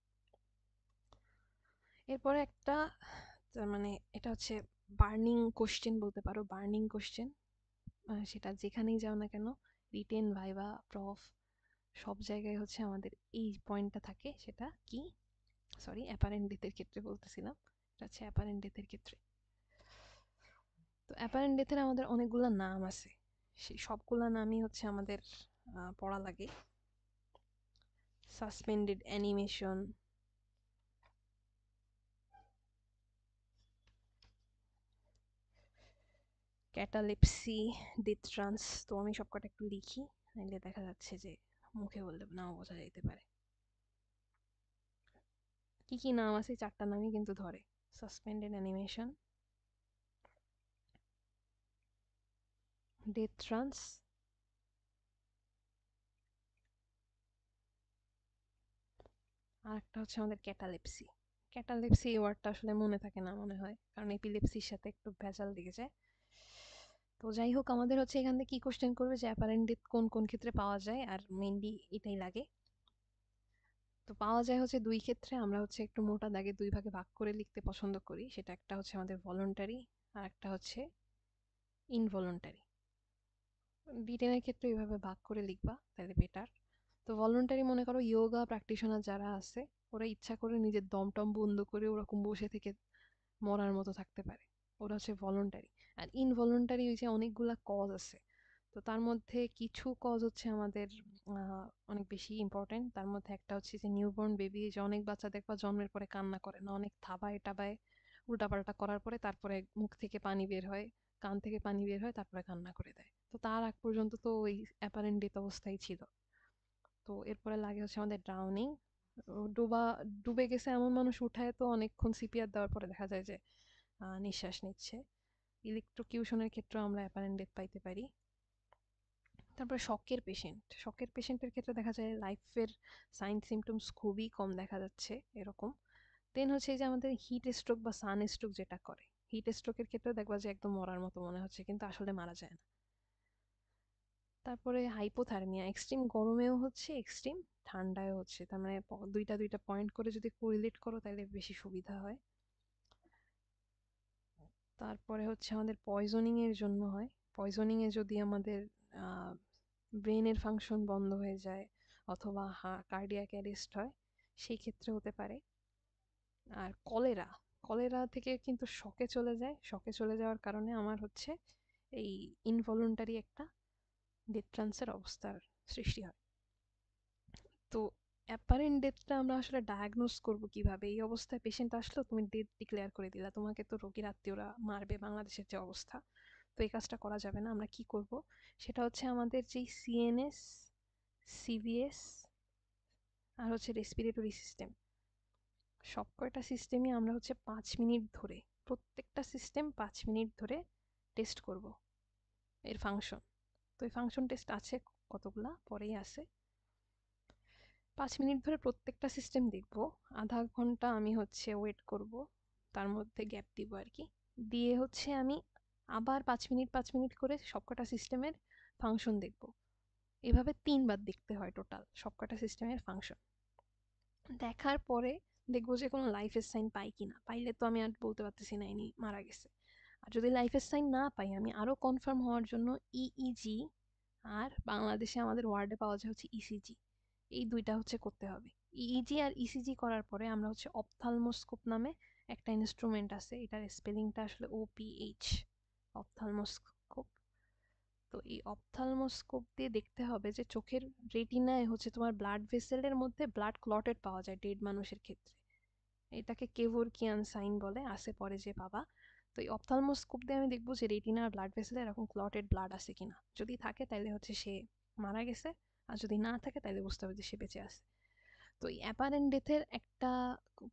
এরপরে একটা তার মানে এটা হচ্ছে বার্নিং কোশ্চেন বলতে পারো, বার্নিং কোশ্চেন। সেটা যেখানেই যাও না কেন, রিটেন, ভাইবা, প্রফ, সব জায়গায় হচ্ছে আমাদের এই পয়েন্টটা থাকে। সেটা কি, সরি, অ্যাপারেন্ট ডেথের ক্ষেত্রে বলতেছিলাম, এটা হচ্ছে অ্যাপারেন্ট ডেথের ক্ষেত্রে। তো অ্যাপারেন্ট ডেথের আমাদের অনেকগুলো নাম আছে, সেই সবগুলা নামই হচ্ছে আমাদের পড়া লাগে। Suspended animation, catalepsy, death trance. তো আমি সবকটা একটু লিখি, নাইলে দেখা যাচ্ছে যে মুখে বললে নাও বোঝা যাইতে পারে। কি কি নাম আছে, চারটা নামই কিন্তু ধরে: সাসপেন্ডেড অ্যানিমেশন, ডেথ ট্রান্স, আর একটা হচ্ছে আমাদের ক্যাটালেপসি। ক্যাটালেপসি এই ওয়ার্ডটা আসলে মনে থাকে না মনে হয়, কারণ এপিলেপসির সাথে একটু ভেজাল লেগে যায়। তো যাই হোক, আমাদের হচ্ছে এখান থেকে কি কোশ্চেন করবে যে অ্যাপারেন্ট ডেথ কোন কোন ক্ষেত্রে পাওয়া যায়, আর মেইনলি এটাই লাগে। তো পাওয়া যায় হচ্ছে দুই ক্ষেত্রে। আমরা হচ্ছে একটু মোটা দাগে দুই ভাগে ভাগ করে লিখতে পছন্দ করি। সেটা একটা হচ্ছে আমাদের ভলান্টারি, আর একটা হচ্ছে ইনভলান্টারি। রিটেনের ক্ষেত্রে এইভাবে ভাগ করে লিখবা, তাহলে বেটার। তো ভলান্টারি মনে করো যোগা প্র্যাকটিশনার যারা আছে, ওরা ইচ্ছা করে নিজের দম টম বন্ধ করে ওরকম বসে থেকে মরার মতো থাকতে পারে, ওরা হচ্ছে ভলান্টারি। আর ইনভলান্টারি ওই যে অনেকগুলা কজ আছে, তো তার মধ্যে কিছু কজ হচ্ছে আমাদের অনেক বেশি ইম্পর্টেন্ট। তার মধ্যে একটা হচ্ছে যে নিউবর্ন বেবি, যে অনেক বাচ্চা দেখবা জন্মের পরে কান্না করে না, অনেক থাবায় টাবায় উল্টাপাল্টা করার পরে তারপরে মুখ থেকে পানি বের হয়, কান থেকে পানি বের হয়, তারপরে কান্না করে দেয়। তো তার আগ পর্যন্ত তো ওই অ্যাপারেন্ট ডেথ অবস্থায় ছিল। তো এরপরে লাগে হচ্ছে আমাদের ড্রাউনিং, ডুবা, ডুবে গেছে এমন মানুষ উঠায় তো অনেকক্ষণ সিপিআর দেওয়ার পরে দেখা যায় যে নিঃশ্বাস নিচ্ছে। ইলেকট্রোকিউশনের ক্ষেত্রে আমরা অ্যাপারেন্ট ডেথ পাইতে পারি। তারপরে শকের পেশেন্ট, শকের পেশেন্টের ক্ষেত্রে দেখা যায় লাইফের সাইন সিমটমস খুবই কম দেখা যাচ্ছে এরকম। দেন হচ্ছে এই যে আমাদের হিট স্ট্রোক বা সান স্ট্রোক যেটা করে, হিট স্ট্রোকের ক্ষেত্রে দেখবা যে একদম মরার মতো মনে হচ্ছে, কিন্তু আসলে মারা যায় না। তারপরে হাইপোথার্মিয়া, এক্সট্রিম গরমেও হচ্ছে, এক্সট্রিম ঠান্ডায়ও হচ্ছে। তার মানে দুইটা দুইটা পয়েন্ট করে যদি কোরিলেট করো তাহলে বেশি সুবিধা হয়। তারপরে হচ্ছে আমাদের পয়জনিং এর জন্য হয়, পয়জনিং এ যদি আমাদের ব্রেনের ফাংশন বন্ধ হয়ে যায় অথবা কার্ডিয়াক অ্যারেস্ট হয়, সেই ক্ষেত্রে হতে পারে। আর কলেরা, কলেরা থেকে কিন্তু শকে চলে যায়, শকে চলে যাওয়ার কারণে আমার হচ্ছে এই ইনভলুন্টারি একটা ডেথ ট্রান্সের অবস্থার সৃষ্টি হয়। তো অ্যাপারেন্ট ডেথটা আমরা আসলে ডায়াগনোস করব কিভাবে? এই অবস্থায় পেশেন্ট আসলো, তুমি ডেথ ডিক্লেয়ার করে দিলা, তোমাকে তো রোগীর আত্মীয়রা মারবে, বাংলাদেশের যে অবস্থা। তো এই কাজটা করা যাবে না। আমরা কি করব, সেটা হচ্ছে আমাদের যেই সিএনএস, সিভিএস, আর হচ্ছে রেসপিরেটরি সিস্টেম, সব কয়টা সিস্টেমই আমরা হচ্ছে 5 মিনিট ধরে, প্রত্যেকটা সিস্টেম 5 মিনিট ধরে টেস্ট করব এর ফাংশন। তো এই ফাংশন টেস্ট আছে কতগুলা, পরেই আছে। 5 মিনিট ধরে প্রত্যেকটা সিস্টেম দেখব। আধা ঘন্টা আমি হচ্ছে ওয়েট করব, তার মধ্যে গ্যাপ দিব আর কি। দিয়ে হচ্ছে আমি আবার 5 মিনিট 5 মিনিট করে সবকটা সিস্টেমের ফাংশন দেখব। এভাবে 3 বার দেখতে হয় টোটাল সবকটা সিস্টেমের ফাংশন। দেখার পরে দেখবো যে কোনো লাইফের সাইন পাই কিনা। পাইলে তো আমি আর বলতে পারতেছি না ইনি মারা গেছে। আর যদি লাইফের সাইন না পাই, আমি আরো কনফার্ম হওয়ার জন্য ইইজি, আর বাংলাদেশে আমাদের ওয়ার্ডে পাওয়া যায় হচ্ছে ইসিজি, এই দুইটা হচ্ছে করতে হবে। ইইজি আর ইসিজি করার পরে আমরা হচ্ছে অপথালমোস্কোপ নামে একটা ইনস্ট্রুমেন্ট আছে, এটার স্পেলিংটা আসলে ওপিএইচ, অপথালমোস্কোপ। তো এই অপথালমোস্কোপ দিয়ে দেখতে হবে যে চোখের রেটিনায় হচ্ছে তোমার ব্লাড ভেসেলের মধ্যে ব্লাড ক্লটেড পাওয়া যায় ডেড মানুষের ক্ষেত্রে। এটাকে কেভোরকিয়ান সাইন বলে, আসে পরে যে পাবা। তো এই অপথালমোস্কোপ দিয়ে আমি দেখবো যে রেটিনার ব্লাড ভেসেলে এরকম ক্লটেড ব্লাড আছে কিনা। যদি থাকে তাহলে হচ্ছে সে মারা গেছে, আর যদি না থাকে তাহলে বুঝতে হবে যে সে বেঁচে আছে। তো এই অ্যাপারেন্ট ডেথের একটা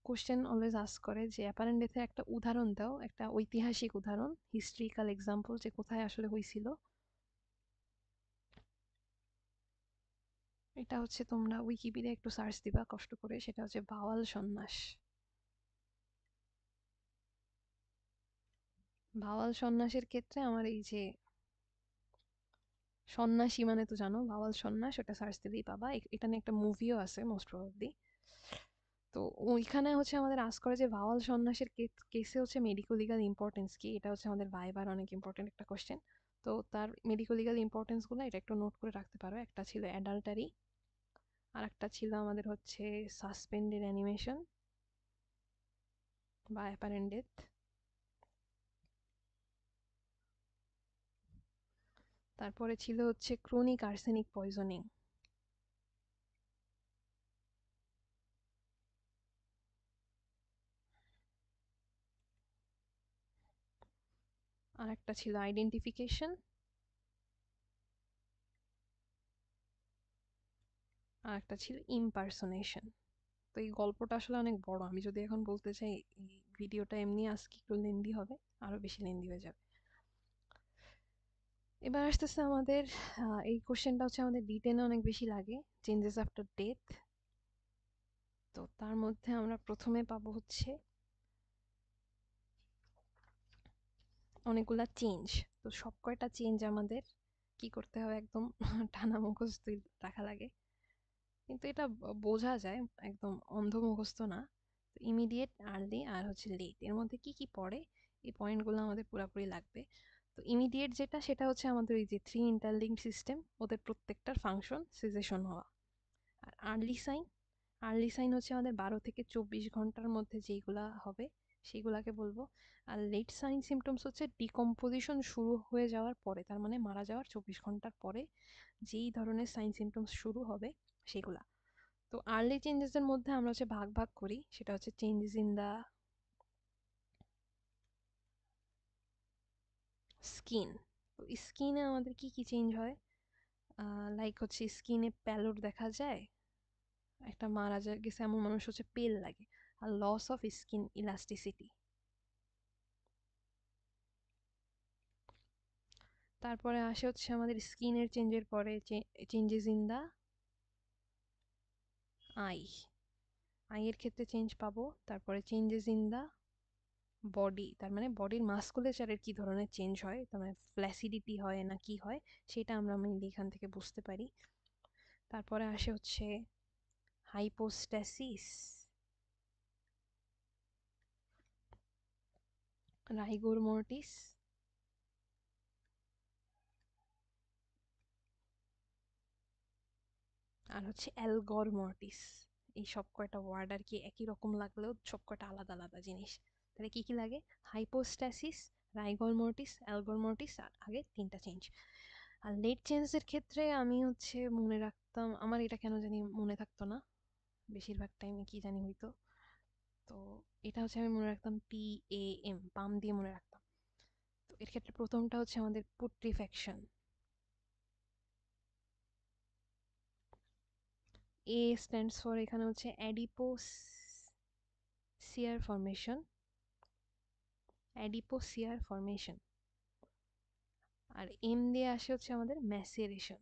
কোশ্চেন অলওয়েজ আস্ক করে যে অ্যাপারেন্ট ডেথের একটা উদাহরণ দাও, একটা ঐতিহাসিক উদাহরণ, হিস্ট্রিক্যাল এক্সাম্পল, যে কোথায় আসলে হয়েছিল। এটা হচ্ছে তোমরা উইকিপিডিয়া একটু সার্চ দিবা কষ্ট করে, সেটা হচ্ছে ভাওয়াল সন্ন্যাস। ভাওয়াল সন্ন্যাসের ক্ষেত্রে আমার এই যে সন্ন্যাসী মানে তো জানো, ভাওয়াল সন্ন্যাস, ওটা সার্চ দিলেই পাবা। এটা নিয়ে একটা মুভিও আছে মোস্ট প্রবাবলি। তো ওইখানে হচ্ছে আমাদের আস্ক করে যে ভাওয়াল সন্ন্যাসের কেসে হচ্ছে মেডিকো লিগাল ইম্পর্টেন্স কি, এটা হচ্ছে আমাদের ভাইবার অনেক ইম্পর্টেন্ট একটা কোশ্চেন। তো তার মেডিকো লিগাল ইম্পর্টেন্স গুলো এটা একটু নোট করে রাখতে পারো। একটা ছিল অ্যাডাল্টারি, আর একটা ছিল আমাদের হচ্ছে সাসপেন্ডেড অ্যানিমেশন বা অ্যাপারেন্ট ডেথ, তারপরে ছিল হচ্ছে ক্রনিক আর্সেনিক পয়জনিং, আর একটা ছিল আইডেন্টিফিকেশন, আর একটা ছিল ইমপারসোনেশন। তো এই গল্পটা আসলে অনেক বড়, আমি যদি এখন বলতে চাই এই ভিডিওটা এমনি আজকে একটু লেন্দি হবে, আরো বেশি লেন্দি হয়ে যাবে। এবার আসতেছে আমাদের এই কোশ্চেনটা হচ্ছে আমাদের ডিটেনে অনেক বেশি লাগে, চেঞ্জেস আফটার ডেথ। তো তার মধ্যে আমরা প্রথমে পাবো হচ্ছে অনেকগুলা চেঞ্জ। তো সব কয়টা চেঞ্জ আমাদের কি করতে হবে, একদম টানা মুখস্থ রাখা লাগে, কিন্তু এটা বোঝা যায়, একদম অন্ধ মুখস্থ না। তো ইমিডিয়েট, আর্লি আর হচ্ছে লেট, এর মধ্যে কি কি পড়ে এই পয়েন্টগুলো আমাদের পুরোপুরি লাগবে। তো ইমিডিয়েট যেটা, সেটা হচ্ছে আমাদের ওই যে থ্রি ইন্টারলিঙ্কড সিস্টেম, ওদের প্রত্যেকটার ফাংশন সিজেশন হওয়া। আর আর্লি সাইন, আর্লি সাইন হচ্ছে আমাদের 12 থেকে 24 ঘন্টার মধ্যে যেইগুলা হবে সেইগুলাকে বলবো। আর লেট সাইন সিমটমস হচ্ছে ডিকম্পোজিশন শুরু হয়ে যাওয়ার পরে, তার মানে মারা যাওয়ার 24 ঘন্টার পরে যেই ধরনের সাইন সিমটমস শুরু হবে সেগুলা। তো আর্লি চেঞ্জেস এর মধ্যে আমরা হচ্ছে ভাগ ভাগ করি, সেটা হচ্ছে চেঞ্জেস ইন দা স্কিন। তো স্কিনে আমাদের কি কি চেঞ্জ হয়, লাইক হচ্ছে স্কিনে প্যালোড দেখা যায়, একটা মারা যায় গেছে এমন মানুষ হচ্ছে পেল লাগে, আর লস অফ স্কিন ইলাস্টিসিটি। তারপরে আসে হচ্ছে আমাদের স্কিনের চেঞ্জের পরে চেঞ্জেস ইন দা আই, আইয়ের ক্ষেত্রে চেঞ্জ পাবো। তারপরে চেঞ্জেস ইন দা বডি, তার মানে বডির মাস্কুলেচারের কি ধরনের চেঞ্জ হয়, তার মানে ফ্ল্যাসিডিটি হয় না কি হয়, সেটা আমরা মেইনলি এখান থেকে বুঝতে পারি। তারপরে আসে হচ্ছে হাইপোস্ট্যাসিস, রাইগোর মর্টিস, আর হচ্ছে অ্যালগর মর্টিস। এই সব কয়টা ওয়ার্ড আর কি একই রকম লাগলেও সব কয়টা আলাদা আলাদা জিনিস। তাহলে কি কি লাগে, হাইপোস্ট্যাসিস, রাইগর মর্টিস, অ্যালগর মর্টিস, আর আগে তিনটা চেঞ্জ। আর লেট চেঞ্জের ক্ষেত্রে আমি হচ্ছে মনে রাখতাম, আমার এটা কেন জানি মনে থাকতো না, বেশিরভাগ টাইমে কি জানি হইতো। তো এটা হচ্ছে আমি মনে রাখতাম PAM, পাম দিয়ে মনে রাখতাম। তো এর ক্ষেত্রে প্রথমটা হচ্ছে আমাদের পুট্রিফ্যাকশন, A স্ট্যান্ডস ফর এখানে হচ্ছে অ্যাডিপোসিয়ার ফরমেশন, অ্যাডিপোসিয়ার ফরমেশন। আর এম দিয়ে আসে হচ্ছে আমাদের ম্যাসেরেশন।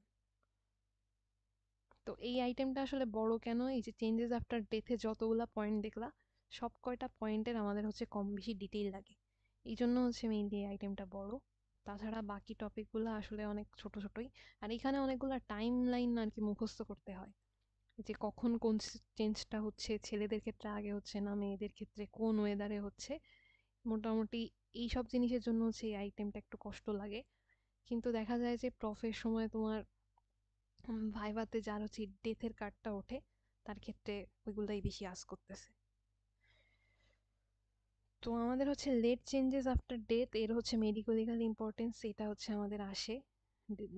তো এই আইটেমটা আসলে বড় কেন, এই যে চেঞ্জেস আফটার ডেথে যতগুলা পয়েন্ট দেখলা, সব কয়টা পয়েন্টের আমাদের হচ্ছে কম বেশি ডিটেইল লাগে, এই জন্য হচ্ছে মেইনলি এই আইটেমটা বড়। তাছাড়া বাকি টপিকগুলো আসলে অনেক ছোট ছোটই। আর এখানে অনেকগুলো টাইম লাইন আর কি মুখস্থ করতে হয়, যে কখন কোন চেঞ্জটা হচ্ছে, ছেলেদের ক্ষেত্রে আগে হচ্ছে না মেয়েদের ক্ষেত্রে কোন ওয়েদারে হচ্ছে। মোটামুটি এই সব জিনিসের জন্য হচ্ছে এই আইটেমটা একটু কষ্ট লাগে। কিন্তু দেখা যায় যে প্রফের সময় তোমার ভাইভাতে যার হচ্ছে ডেথের কার্ডটা ওঠে, তার ক্ষেত্রে ওইগুলাই বেশি আস করতেছে। তো আমাদের হচ্ছে লেট চেঞ্জেস আফটার ডেথ, এর হচ্ছে মেডিকো লিগাল ইম্পর্টেন্স, এটা হচ্ছে আমাদের আসে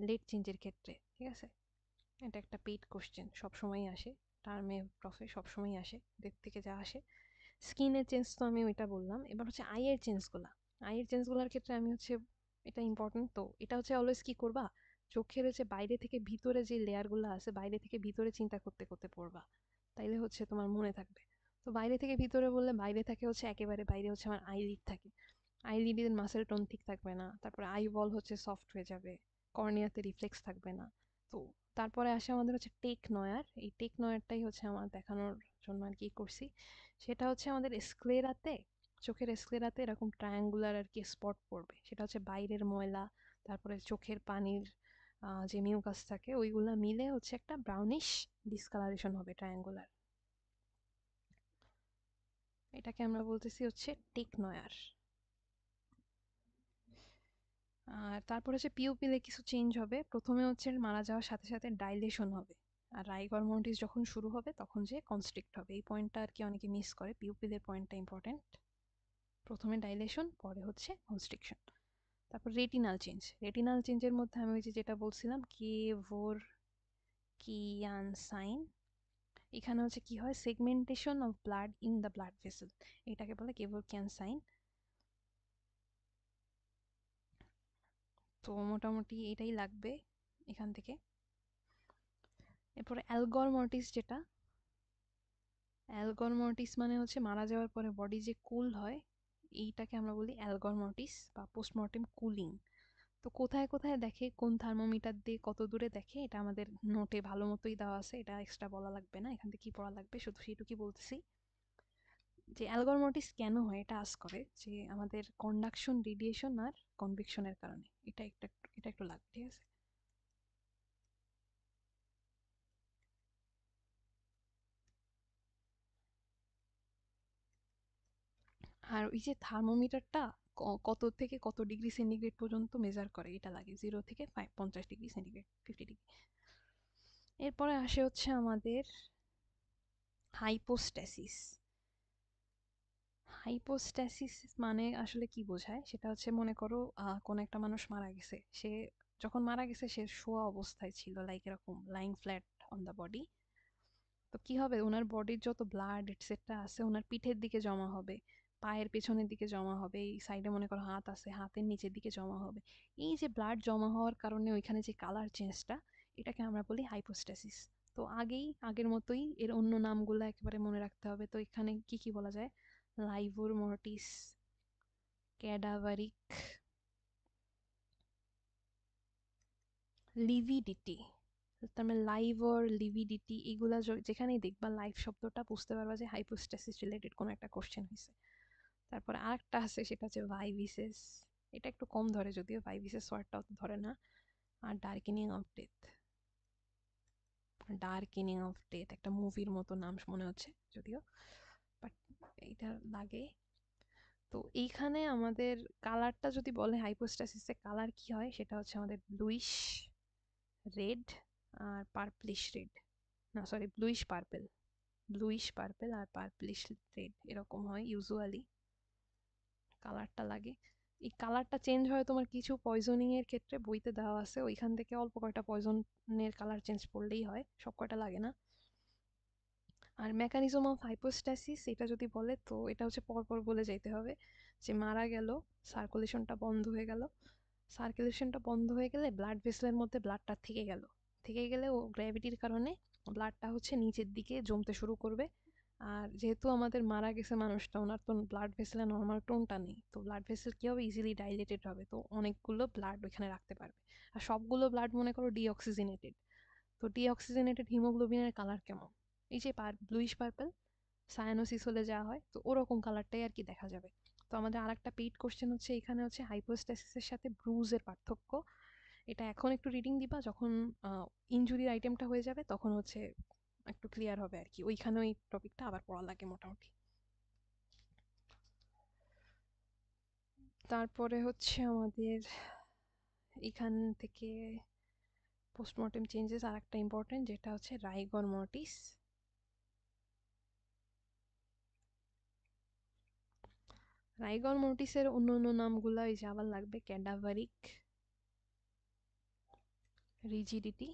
লেট চেঞ্জের ক্ষেত্রে, ঠিক আছে। এটা একটা পেইড কোশ্চেন, সবসময়ই আসে, টার্মে প্রফে সবসময়ই আসে, ডেথ থেকে যা আসে। স্কিনের চেঞ্জ তো আমি ওইটা বললাম, এবার হচ্ছে আইয়ের চেঞ্জগুলা। আইয়ের চেঞ্জগুলোর ক্ষেত্রে আমি হচ্ছে, এটা ইম্পর্টেন্ট, তো এটা হচ্ছে অলওয়েজ কি করবা, চোখের হচ্ছে বাইরে থেকে ভিতরে যে লেয়ারগুলো আছে, বাইরে থেকে ভিতরে চিন্তা করতে করতে পড়বা, তাইলে হচ্ছে তোমার মনে থাকবে। তো বাইরে থেকে ভিতরে বললে বাইরে থাকে হচ্ছে একেবারে বাইরে হচ্ছে আমার আইলিড থাকে, আইলিডের মাসেল টোন ঠিক থাকবে না, তারপরে আই বল হচ্ছে সফট হয়ে যাবে, কর্নিয়াতে রিফ্লেক্স থাকবে না। তো তারপরে আসে আমাদের হচ্ছে টেক নয়ার, এই টেক নয়ারটাই হচ্ছে আমার দেখানোর জন্য আর কি করছি। সেটা হচ্ছে আমাদের স্ক্লেরাতে, চোখের স্ক্লেরাতে এরকম ট্রায়াঙ্গুলার আর কি স্পট পড়বে, সেটা হচ্ছে বাইরের ময়লা, তারপরে চোখের পানির যে মিউকাস থাকে ওইগুলা মিলে হচ্ছে একটা ব্রাউনিশ ডিসকালারেশন হবে ট্রায়াঙ্গুলার। এটাকে আমরা বলতেছি হচ্ছে টেকনয়ার। আর তারপর হচ্ছে পিওপিলে কিছু চেঞ্জ হবে। প্রথমে হচ্ছে মারা যাওয়ার সাথে সাথে ডাইলেশন হবে, আর রাইগর মন্টিস যখন শুরু হবে তখন যে কনস্ট্রিক্ট হবে। এই পয়েন্টটা আর কি অনেকে মিস করে, পিওপিলের পয়েন্টটা ইম্পর্টেন্ট। প্রথমে ডাইলেশন, পরে হচ্ছে কনস্ট্রিকশন। তারপর রেটিনাল চেঞ্জ। রেটিনাল চেঞ্জের মধ্যে আমি ওই যে যেটা বলছিলাম কেভোর কিয়ান সাইন, এখানে হচ্ছে কি হয়, segmentation of blood in the blood vessel, এটাকে বলে কেভোর কিয়ান সাইন। তো মোটামুটি এটাই লাগবে এখান থেকে। এরপরে অ্যালগর মর্টিস, যেটা অ্যালগর মর্টিস মানে হচ্ছে মারা যাওয়ার পরে বডি যে কুল হয়, এইটাকে আমরা বলি অ্যালগর মর্টিস বা পোস্টমর্টেম কুলিং। তো কোথায় কোথায় দেখে, কোন থার্মোমিটার দিয়ে কত দূরে দেখে, এটা আমাদের নোটে ভালো মতোই দেওয়া আছে, এটা এক্সট্রা বলা লাগবে না। এখান থেকে কি পড়া লাগবে, শুধু সেটুকুই বলতেছি যে অ্যালগর মর্টিস কেন হয়, এটা আস করে যে আমাদের কন্ডাকশন, রেডিয়েশন আর কনভেকশনের কারণে। এটা একটু লাগবে, ঠিক আছে। আর ওই যে থার্মোমিটারটা কত থেকে কত ডিগ্রি সেন্টিগ্রেড পর্যন্ত মেজার করে, এটা লাগে 0 থেকে 50 ডিগ্রি সেন্টিগ্রেড, 50 ডিগ্রি। এরপরে আসে হচ্ছে আমাদের হাইপোস্ট্যাসিস। হাইপোস্ট্যাসিস মানে আসলে কি বোঝায়, সেটা হচ্ছে মনে করো কোন একটা মানুষ মারা গেছে, সে যখন মারা গেছে সে শোয়া অবস্থায় ছিল, লাইক এরকম lying flat on the body. তো কি হবে, ওনার বডির যত ব্লাড এটসেট্রা আছে ওনার পিঠের দিকে জমা হবে, পায়ের পেছনের দিকে জমা হবে, এই সাইডে মনে করো হাত আছে, হাতের নিচের দিকে জমা হবে। এই যে ব্লাড জমা হওয়ার কারণে ওইখানে যে কালার চেঞ্জটা, এটাকে আমরা বলি হাইপোস্ট্যাসিস। তো আগের মতোই এর অন্য নামগুলো একেবারে মনে রাখতে হবে। তো এখানে কি কি বলা যায়, লাইভোর মর্টিস, ক্যাডাভারিক, লিভিডিটি। তার মানে লাইভর, লিভিডিটি, এগুলা যেখানেই দেখবা লাইভ শব্দটা, বুঝতে পারবা যে হাইপোস্ট্যাসিস রিলেটেড কোনো একটা কোশ্চেন হয়েছে। তারপরে আরেকটা আছে, সেটা হচ্ছে ভাইভিসেস। এটা একটু কম ধরে যদিও, ভাইভিসেস ওয়ার্ডটাও তো ধরে না। আর darkening of death. Darkening of death একটা মুভির মতো নাম মনে হচ্ছে যদিও, বাট এইটা লাগে। তো এইখানে আমাদের কালারটা যদি বলে হাইপোস্ট্যাসিসে কালার কি হয়, সেটা হচ্ছে আমাদের ব্লুইশ রেড আর পার্পলিশ রেড, না sorry bluish purple, bluish purple আর পার্পলিশ রেড, এরকম হয় ইউজুয়ালি কালারটা লাগে। এই কালারটা চেঞ্জ হয় তোমার কিছু পয়জনিং এর ক্ষেত্রে, বইতে দেওয়া আছে, ওইখান থেকে অল্প কয়টা পয়জনের কালার চেঞ্জ করলেই হয়, সব কয়টা লাগে না। আর মেকানিজম অফ হাইপোস্ট্যাসিস এটা যদি বলে, তো এটা হচ্ছে পরপর বলে যাইতে হবে। যে মারা গেল, সার্কুলেশনটা বন্ধ হয়ে গেল, সার্কুলেশনটা বন্ধ হয়ে গেলে ব্লাড ভেসেলের মধ্যে ব্লাডটা থেকে গেল, থেকে গেলে ও গ্র্যাভিটির কারণে ব্লাডটা হচ্ছে নিচের দিকে জমতে শুরু করবে। আর যেহেতু আমাদের মারা গেছে মানুষটা, ওনার তো ব্লাড ভেসেলে নর্মাল টোনটা নেই, তো ব্লাড ভেসেল কি হবে, ইজিলি ডাইলেটেড হবে, তো অনেকগুলো ব্লাড ওইখানে রাখতে পারবে। আর সবগুলো ব্লাড মনে করো ডিঅক্সিজেনেটেড, তো ডিঅক্সিজেনেটেড হিমোগ্লোবিনের কালার কেমন, এই যে ব্লুইশ পার্পল, সায়ানোসিস হলে যা হয়, তো ওরকম কালারটাই আর কি দেখা যাবে। তো আমাদের আরেকটা পেইড কোশ্চেন হচ্ছে এখানে হচ্ছে হাইপোস্ট্যাসিসের সাথে ব্রুজের পার্থক্য। এটা এখন একটু রিডিং দিবা, যখন ইনজুরির আইটেমটা হয়ে যাবে তখন হচ্ছে একটু ক্লিয়ার হবে আর কি, ওইখানে ওই টপিকটা আবার পড়া লাগে মোটামুটি। তারপরে হচ্ছে আমাদের এখান থেকে পোস্টমর্টেম চেঞ্জেস আর একটা ইম্পর্টেন্ট, যেটা হচ্ছে রাইগর মর্টিস। রাইগর মর্টিসের অন্য অন্য নামগুলো এই যে আবার লাগবে, ক্যাডাভারিক, রিজিডিটি,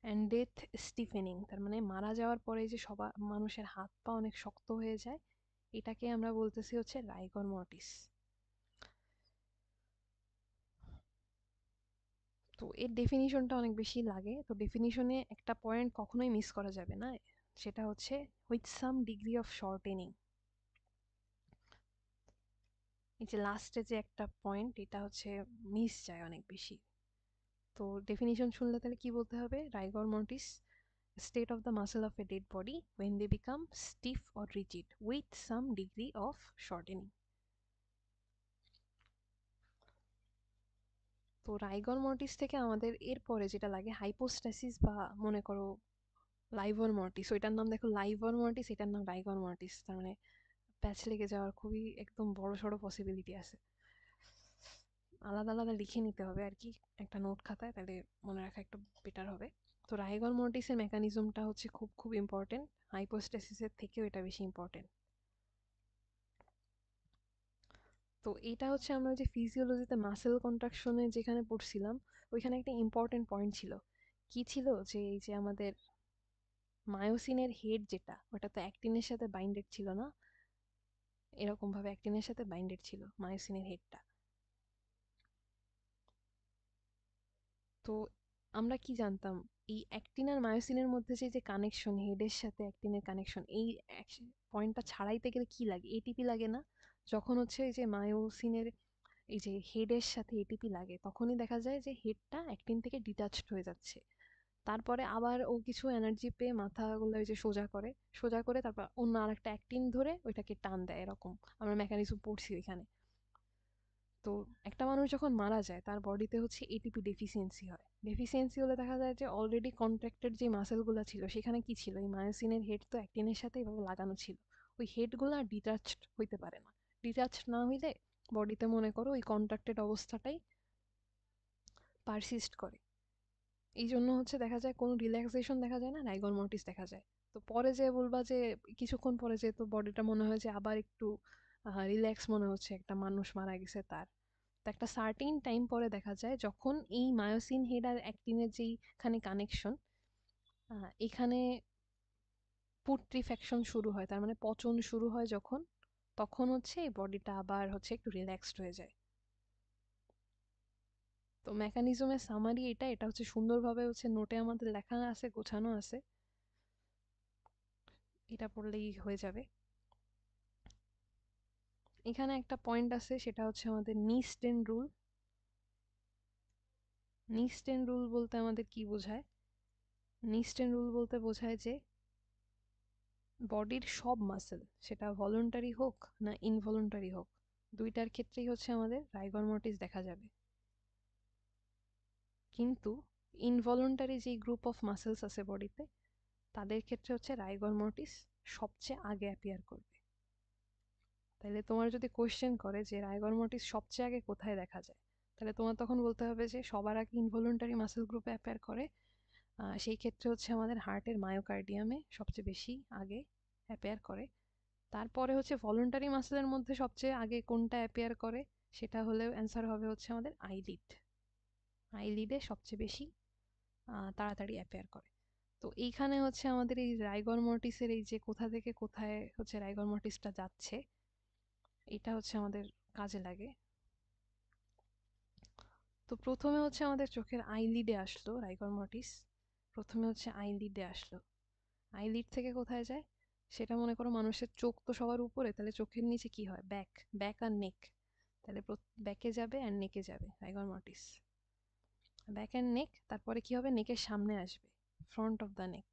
অ্যান্ড ডেথ স্টিফেনিং। তার মানে মারা যাওয়ার পরে যে সবার মানুষের হাত পা অনেক শক্ত হয়ে যায়, এটাকে আমরা বলতেছি হচ্ছে রাইগর মর্টিস। তো এর ডেফিনিশনটা অনেক বেশি লাগে, তো ডেফিনিশনে একটা পয়েন্ট কখনোই মিস করা যাবে না, সেটা হচ্ছে with some degree of shortening. এই যে লাস্টে যে একটা পয়েন্ট, এটা হচ্ছে মিস যায় অনেক বেশি। তো ডেফিনিশন শুনলে তাহলে কি বলতে হবে, rigor mortis state of the muscle of a dead body when they become stiff or rigid with some degree of shortening. তো রাইগর মর্টিস থেকে আমাদের এরপরে যেটা লাগে হাইপোস্ট্যাসিস, বা মনে করো লাইভর মর্টিস, ওইটার নাম দেখো লাইভর মর্টিস, এটার নাম রাইগর মর্টিস, তার মানে প্যাচ লেগে যাওয়ার খুবই একদম বড় সড়ো পসিবিলিটি আছে। আলাদা আলাদা লিখে নিতে হবে আর কি একটা নোট খাতায়, তাহলে মনে রাখা একটু বেটার হবে। তো রাইগর মর্টিসের মেকানিজমটা হচ্ছে খুব খুব ইম্পর্টেন্ট, হাইপোস্টেসিসের থেকেও এটা বেশি ইম্পর্টেন্ট। তো এটা হচ্ছে আমরা যে ফিজিওলজিতে মাসেল কন্ট্রাকশনে যেখানে পড়ছিলাম, ওইখানে একটা ইম্পর্টেন্ট পয়েন্ট ছিল। কি ছিল, যে এই যে আমাদের মায়োসিনের হেড যেটা, ওটা তো অ্যাক্টিনের সাথে বাইন্ডেড ছিল না, এরকম ভাবে অ্যাক্টিনের সাথে বাইন্ডেড ছিল মায়োসিনের হেডটা। তো আমরা কি জানতাম, এই অ্যাক্টিন আর মায়োসিনের মধ্যে যে যে কানেকশন, হেডের সাথে অ্যাক্টিনের কানেকশন, এই পয়েন্টটা ছাড়াইতে গেলে কি লাগে, এটিপি লাগে না? যখন হচ্ছে এই যে মায়োসিনের এই যে হেডের সাথে এটিপি লাগে, তখনই দেখা যায় যে হেডটা অ্যাক্টিন থেকে ডিটাচড হয়ে যাচ্ছে। তারপরে আবার ও কিছু এনার্জি পেয়ে মাথাগুলো ওই যে সোজা করে, সোজা করে তারপর অন্য আরেকটা অ্যাক্টিন ধরে ওইটাকে টান দেয়, এরকম আমরা মেকানিজম পড়ছি ওইখানে। তো একটা মানুষ যখন মারা যায় তার বডিতে হচ্ছে এটিপি ডেফিসিয়েন্সি হয়। ডেফিসিয়েন্সি হলে দেখা যায় যে অলরেডি কন্ট্রাক্টেড যে মাসেলগুলো ছিল সেখানে কি ছিল, এই মায়োসিনের হেড তো অ্যাক্টিনের সাথে এভাবে লাগানো ছিল, ওই হেডগুলো আর ডিটাচড হইতে পারে না। ডিটাচড না হইলে বডিতে মনে করো ওই কন্ট্রাক্টেড অবস্থাটাই পারসিস্ট করে। এই জন্য হচ্ছে দেখা যায় কোনো রিল্যাক্সেশন দেখা যায় না, রাইগর মর্টিস দেখা যায়। তো পরে যে বলবা যে কিছুক্ষণ পরে যে তো বডিটা মনে হয় যে আবার একটু রিল্যাক্স মনে হচ্ছে, একটা মানুষ মারা গেছে তার, তো একটা সার্টেন টাইম পরে দেখা যায় যখন এই মায়োসিন হেড আর অ্যাক্টিনের যেইখানে কানেকশন, এখানে পুট্রিফ্যাকশন শুরু হয়, তার মানে পচন শুরু হয় যখন, তখন হচ্ছে এই বডিটা আবার হচ্ছে একটু রিল্যাক্সড হয়ে যায়। তো মেকানিজমের সামারি এটা, এটা হচ্ছে সুন্দরভাবে হচ্ছে নোটে আমাদের লেখা আছে, গোছানো আছে, এটা পড়লেই হয়ে যাবে। এখানে একটা পয়েন্ট আছে, সেটা হচ্ছে আমাদের নিস্টেন রুল। নিস্টেন রুল বলতে আমাদের কি বোঝায়? নিস্টেন রুল বলতে বোঝায় যে বডির সব মাসেল, সেটা ভলেন্টারি হোক না ইনভলেন্টারি হোক, দুইটার ক্ষেত্রেই হচ্ছে আমাদের রাইগর মর্টিস দেখা যাবে। কিন্তু ইনভলেন্টারি যেই গ্রুপ অফ মাসেলস আছে বডিতে, তাদের ক্ষেত্রে হচ্ছে রাইগর মর্টিস সবচেয়ে আগে অ্যাপিয়ার করবে। তাহলে তোমার যদি কোয়েশ্চেন করে যে রাইগর মর্টিস সবচেয়ে আগে কোথায় দেখা যায়, তাহলে তোমার তখন বলতে হবে যে সবার আগে ইনভলেন্টারি মাসেল গ্রুপে অ্যাপিয়ার করে। সেই ক্ষেত্রে হচ্ছে আমাদের হার্টের মায়োকার্ডিয়ামে সবচেয়ে বেশি আগে অ্যাপিয়ার করে। তারপরে হচ্ছে ভলেন্টারি মাসেলের মধ্যে সবচেয়ে আগে কোনটা অ্যাপিয়ার করে, সেটা হলেও অ্যান্সার হবে হচ্ছে আমাদের আইলিড। আইলিডে সবচেয়ে বেশি তাড়াতাড়ি অ্যাপিয়ার করে। তো এইখানে হচ্ছে আমাদের এই রাইগর মর্টিসের এই যে কোথা থেকে কোথায় হচ্ছে রাইগর মর্টিসটা যাচ্ছে, এটা হচ্ছে আমাদের কাজে লাগে। তো প্রথমে হচ্ছে আমাদের চোখের আইলিডে আসলো রাইগর মর্টিস, প্রথমে হচ্ছে আইলিডে আসলো। আইলিড থেকে কোথায় যায়, সেটা মনে করো মানুষের চোখ তো সবার উপরে, তাহলে চোখের নিচে কি হয়, ব্যাক, ব্যাক আর নেক, তাহলে ব্যাকে যাবে আর নেকে যাবে rigor mortis, back and neck. তারপরে কি হবে, নেকের সামনে আসবে, ফ্রন্ট অফ দ্য নেক।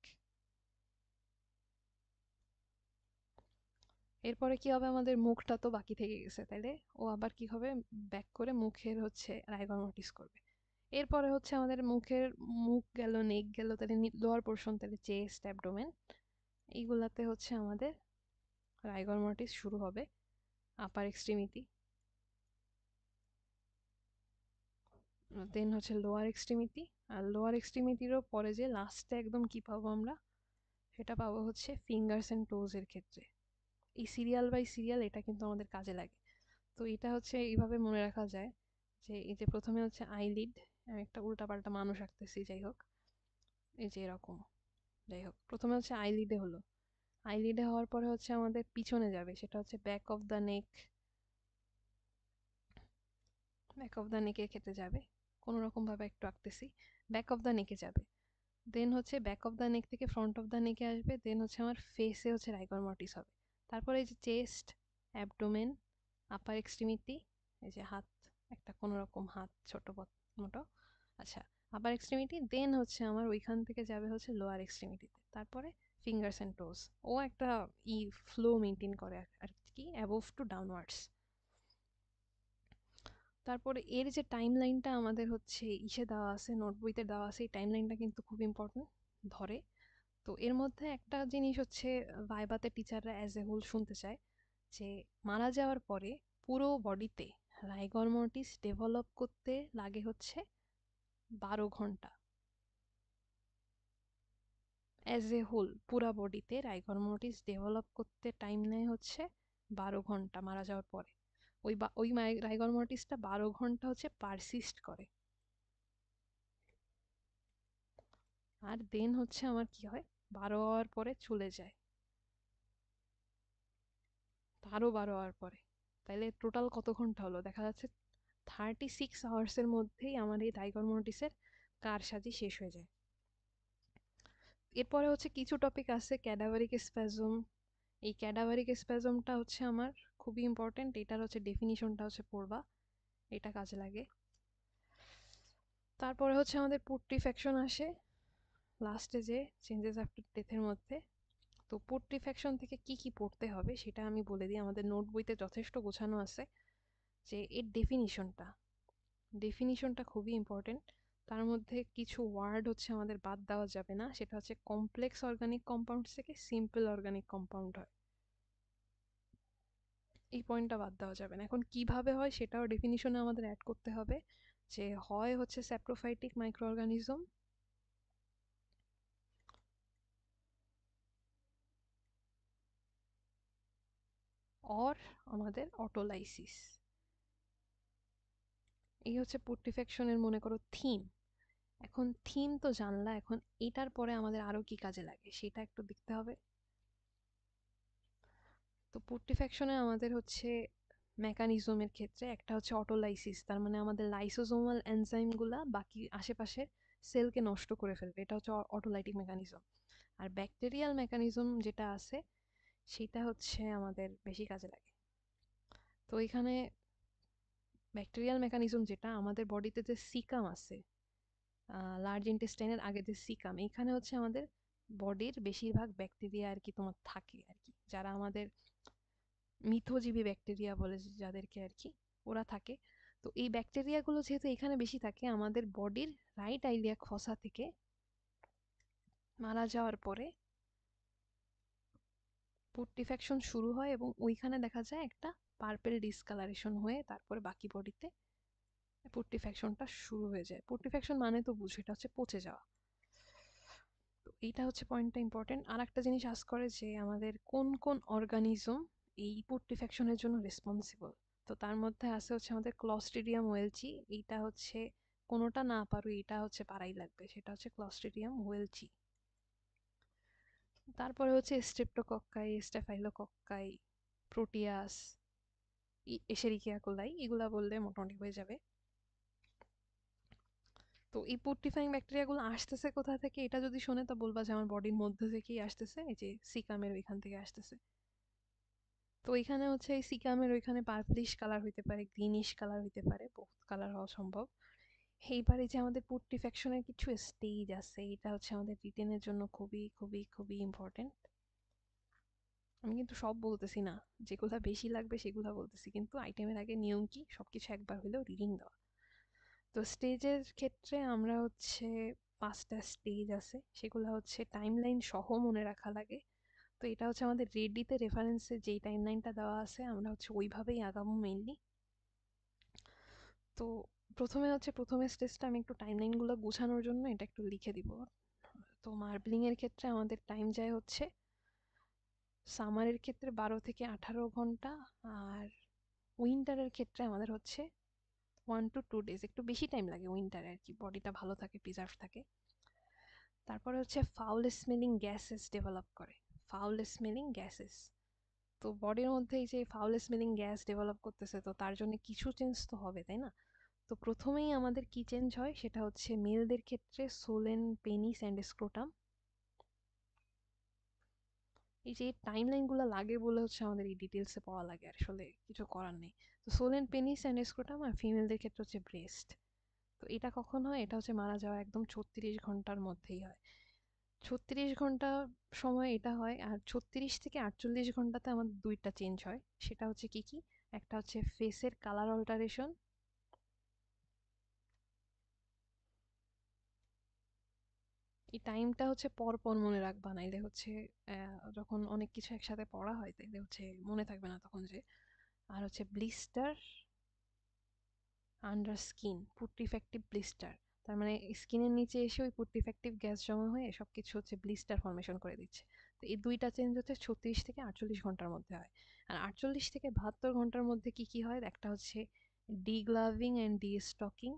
এরপরে কি হবে, আমাদের মুখটা তো বাকি থেকে গেছে, তাইলে ও আবার কি হবে, ব্যাক করে মুখের হচ্ছে রাইগর মর্টিস করবে। এরপরে হচ্ছে আমাদের মুখের, মুখ গেল, নেক গেল, তাহলে লোয়ার পোর্শন, তাহলে চেস্ট, অ্যাবডোমেন, এইগুলাতে হচ্ছে আমাদের রাইগর মর্টিস শুরু হবে। আপার এক্সট্রিমিটি, দেন হচ্ছে লোয়ার এক্সট্রিমিটি, আর লোয়ার এক্সট্রিমিটিরও পরে যে লাস্টে একদম কি পাবো আমরা, সেটা পাবো হচ্ছে ফিঙ্গার্স অ্যান্ড টোজ এর ক্ষেত্রে। এই সিরিয়াল বাই সিরিয়াল এটা কিন্তু আমাদের কাজে লাগে। তো এটা হচ্ছে এইভাবে মনে রাখা যায় যে এই যে প্রথমে হচ্ছে আইলিড, একটা উল্টাপাল্টা মানুষ আঁকতেছি, যাই হোক, এই যে এরকম, যাই হোক, প্রথমে হচ্ছে আইলিডে হলো, আইলিডে হওয়ার পরে হচ্ছে আমাদের পিছনে যাবে, সেটা হচ্ছে back of the neck, back of the নেকের ক্ষেত্রে যাবে, কোনো রকম ভাবে একটু আঁকতেছি, ব্যাক অফ দ্য নেকে যাবে, দেন হচ্ছে ব্যাক অফ দ্য নেক থেকে ফ্রন্ট অফ দ্য নেকে আসবে, দেন হচ্ছে আমার ফেসে হচ্ছে রাইগর মর্টিস হবে। তারপরে এই যে চেস্ট, অ্যাবডোমেন, আপার এক্সট্রিমিটি, এই যে হাত, একটা কোনো রকম হাত ছোট মোটো, আচ্ছা, আপার এক্সট্রিমিটি, দেন হচ্ছে আমার ওইখান থেকে যাবে হচ্ছে লোয়ার এক্সট্রিমিটিতে, তারপরে ফিঙ্গার্স অ্যান্ড টোজ। ও একটা ই ফ্লো মেনটেন করে আর কি, অ্যাবোভ টু ডাউনওয়ার্ডস। তারপরে এর যে টাইম লাইনটা আমাদের হচ্ছে ইসে দেওয়া আছে, নোট বইতে দেওয়া আছে, এই টাইম লাইনটা কিন্তু খুব ইম্পর্টেন্ট ধরে। তো এর মধ্যে একটা জিনিস হচ্ছে ভাইবাতে টিচাররা অ্যাজ এ হোল শুনতে চায় যে মারা যাওয়ার পরে পুরো বডিতে রাইগর মর্টিস ডেভেলপ করতে লাগে হচ্ছে 12 ঘন্টা। অ্যাজ এ হোল পুরা বডিতে রাইগর মর্টিস ডেভেলপ করতে টাইম নেয় হচ্ছে 12 ঘন্টা মারা যাওয়ার পরে। ওই রাইগর মর্টিসটা 12 ঘন্টা হচ্ছে পারসিস্ট করে। আর দেন হচ্ছে আমার কি হয়, 12 আওয়ার পরে চলে যায়, আরো 12 আওয়ার পরে। তাইলে টোটাল কত ঘন্টা হলো দেখা যাচ্ছে 36 আওয়ার্সের মধ্যেই আমার এই রাইগর মর্টিসের কারসাজি শেষ হয়ে যায়। এরপরে হচ্ছে কিছু টপিক আছে ক্যাডাভারিক স্প্যাজম। এই ক্যাডাভারিক স্প্যাজমটা হচ্ছে আমার খুবই ইম্পর্টেন্ট, এটার হচ্ছে ডেফিনিশনটা হচ্ছে পড়বা, এটা কাজে লাগে। তারপরে হচ্ছে আমাদের পুট্রিফ্যাকশন আসে লাস্টে, যে চেঞ্জেস আফটার ডেথের মধ্যে। তো পুট্রিফ্যাকশন থেকে কি কি পড়তে হবে সেটা আমি বলে দিই, আমাদের নোট বইতে যথেষ্ট গোছানো আছে। যে এর ডেফিনিশনটা খুবই ইম্পর্টেন্ট। তার মধ্যে কিছু ওয়ার্ড হচ্ছে আমাদের বাদ দেওয়া যাবে না, সেটা হচ্ছে কমপ্লেক্স অর্গানিক কম্পাউন্ড থেকে সিম্পল অর্গানিক কম্পাউন্ড হয়, এই পয়েন্টটা বাদ দেওয়া যাবে না। এখন কিভাবে হয় সেটাও ডেফিনিশনে আমাদের অ্যাড করতে হবে, যে হয় হচ্ছে স্যাপ্রোফাইটিক মাইক্রো অর্গানিজম, অর আমাদের অটোলাইসিস। এই হচ্ছে পুট্রিফ্যাকশনের মনে করো থিম। এখন থিম তো জানলা, এখন এটার পরে আমাদের আরো কি কাজে লাগে সেটা একটু দেখতে হবে। তো পুট্রিফ্যাকশনে আমাদের হচ্ছে মেকানিজমের ক্ষেত্রে একটা হচ্ছে অটোলাইসিস, তার মানে আমাদের লাইসোজোমাল এনজাইমগুলা বাকি আশেপাশের সেলকে নষ্ট করে ফেলবে, এটা হচ্ছে অটোলাইটিক মেকানিজম। আর ব্যাকটেরিয়াল মেকানিজম যেটা আছে সেটা হচ্ছে আমাদের বেশি কাজে লাগে। তো এখানে ব্যাকটেরিয়াল মেকানিজম যেটা, আমাদের বডিতে যে সিকাম আছে, লার্জ ইন্টেস্টাইনের আগে যে সিকাম, এখানে হচ্ছে আমাদের বডির বেশিরভাগ ব্যাকটেরিয়া আর কি তোমার থাকে আর কি, যারা আমাদের মিথজীবী ব্যাকটেরিয়া বলে যাদেরকে আর কি, ওরা থাকে। তো এই ব্যাকটেরিয়াগুলো যেহেতু এখানে বেশি থাকে, আমাদের বডির রাইট আইলিয়াক ফসা থেকে মারা যাওয়ার পরে পুট্রিফ্যাকশন শুরু হয় এবং ওইখানে দেখা যায় একটা পার্পেল ডিসকালারেশন হয়ে তারপরে বাকি বডিতে পুট্রিফ্যাকশনটা শুরু হয়ে যায়। পুট্রিফ্যাকশন মানে তো বুঝো, এটা হচ্ছে পচে যাওয়া। তো এইটা হচ্ছে পয়েন্টটা ইম্পর্টেন্ট। আর একটা জিনিস আস করে যে আমাদের কোন কোন অর্গানিজম এই পুট্রিফ্যাকশনের জন্য রেসপন্সিবল। তো তার মধ্যে আছে হচ্ছে আমাদের ক্লস্ট্রিডিয়াম ওয়েলচি, এইটা হচ্ছে কোনোটা না পারো এটা হচ্ছে পারাই লাগবে, সেটা হচ্ছে ক্লস্ট্রিডিয়াম ওয়েলচি। তারপরে হচ্ছে স্ট্রেপ্টোকক্কাই, স্টেফাইলোকক্কাই, প্রোটিয়াস, এশেরিকিয়া কোলাই, এগুলা বললে মোটামুটি হয়ে যাবে। তো এই পুট্রিফাইং ব্যাকটেরিয়াগুলো আসতেছে কোথা থেকে, এটা যদি শোনে তো বলবা যে আমার বডির মধ্যে থেকেই আসতেছে, এই যে সিকামের ওইখান থেকে আসতেছে। তো এখানে হচ্ছে এই সিকামের ওইখানে পার্পলিশ কালার হইতে পারে, গ্রিনিশ কালার হইতে পারে, বহুত কালার হওয়া সম্ভব। এইবারে যে আমাদের পুট্রিফ্যাকশনের কিছু স্টেজ আছে, এটা হচ্ছে আমাদের রিটেনের জন্য খুবই খুবই খুবই ইম্পর্টেন্ট। আমি কিন্তু সব বলতেছি না, যেগুলা বেশি লাগবে সেগুলা বলতেছি, কিন্তু আইটেমের আগে নিয়ম কি সবকিছু একবার হলেও রিডিং দেওয়া। তো স্টেজের ক্ষেত্রে আমরা হচ্ছে 5টা স্টেজ আছে, সেগুলো হচ্ছে টাইমলাইন সহ মনে রাখা লাগে। তো এটা হচ্ছে আমাদের রেডিতে রেফারেন্সে যেই টাইমলাইনটা দেওয়া আছে আমরা হচ্ছে ওইভাবেই আগাবো মেইনলি। তো প্রথমে স্টেজটা আমি একটু টাইমলাইনগুলো গোছানোর জন্য এটা একটু লিখে দিব। তো মার্বলিং এর ক্ষেত্রে আমাদের টাইম যায় হচ্ছে সামারের ক্ষেত্রে 12 থেকে 18 ঘন্টা, আর উইন্টারের ক্ষেত্রে আমাদের হচ্ছে 1 to 2 days, একটু বেশি টাইম লাগে উইন্টারে আর কি, বডিটা ভালো থাকে, প্রিজার্ভ থাকে। তারপরে হচ্ছে ফাউল স্মেলিং গ্যাসেস ডেভেলপ করে, ফাউল স্মেলিং গ্যাসেস। তো বডির মধ্যে এই যে ফাউল স্মেলিং গ্যাস ডেভেলপ করতেছে, তো তার জন্য কিছু চেঞ্জ তো হবে তাই না। তো প্রথমেই আমাদের কি চেঞ্জ হয় সেটা হচ্ছে মেলদের ক্ষেত্রে সোলেন, পেনিস অ্যান্ড স্ক্রোটাম। এই যে টাইম লাইনগুলো লাগে বলে হচ্ছে আমাদের এই ডিটেলসে পড়া লাগে, আসলে কিছু করার নেই। তো সোলেন, পেনিস অ্যান্ড স্ক্রোটাম, আর ফিমেলদের ক্ষেত্রে হচ্ছে ব্রেস্ট। তো এটা কখন হয়, এটা হচ্ছে মারা যাওয়া একদম 36 ঘন্টার মধ্যেই হয়। 36 ঘন্টা সময় এটা হয়, আর 36 থেকে 48 ঘন্টাতে আমাদের দুইটা চেঞ্জ হয়, সেটা হচ্ছে কি কি, একটা হচ্ছে ফেসের কালার অল্টারেশন, এই টাইমটা হচ্ছে পর পর মনে রাখবা, নাইলে হচ্ছে যখন অনেক কিছু একসাথে পড়া হয় তাইলে হচ্ছে মনে থাকবে না তখন যে। আর হচ্ছে ব্লিস্টার আন্ডার স্কিন, পুট্রিফ্যাক্টিভ ব্লিস্টার, তার মানে স্কিনের নিচে এসে ওই পুট্রিফ্যাক্টিভ গ্যাস জমা হয়ে সবকিছু হচ্ছে ব্লিস্টার ফর্মেশন করে দিচ্ছে। তো এই দুইটা চেঞ্জ হচ্ছে 36 থেকে 48 ঘন্টার মধ্যে হয়। আর 48 থেকে 72 ঘন্টার মধ্যে কি কি হয়, একটা হচ্ছে ডিগ্লাভিং অ্যান্ড ডি স্টকিং।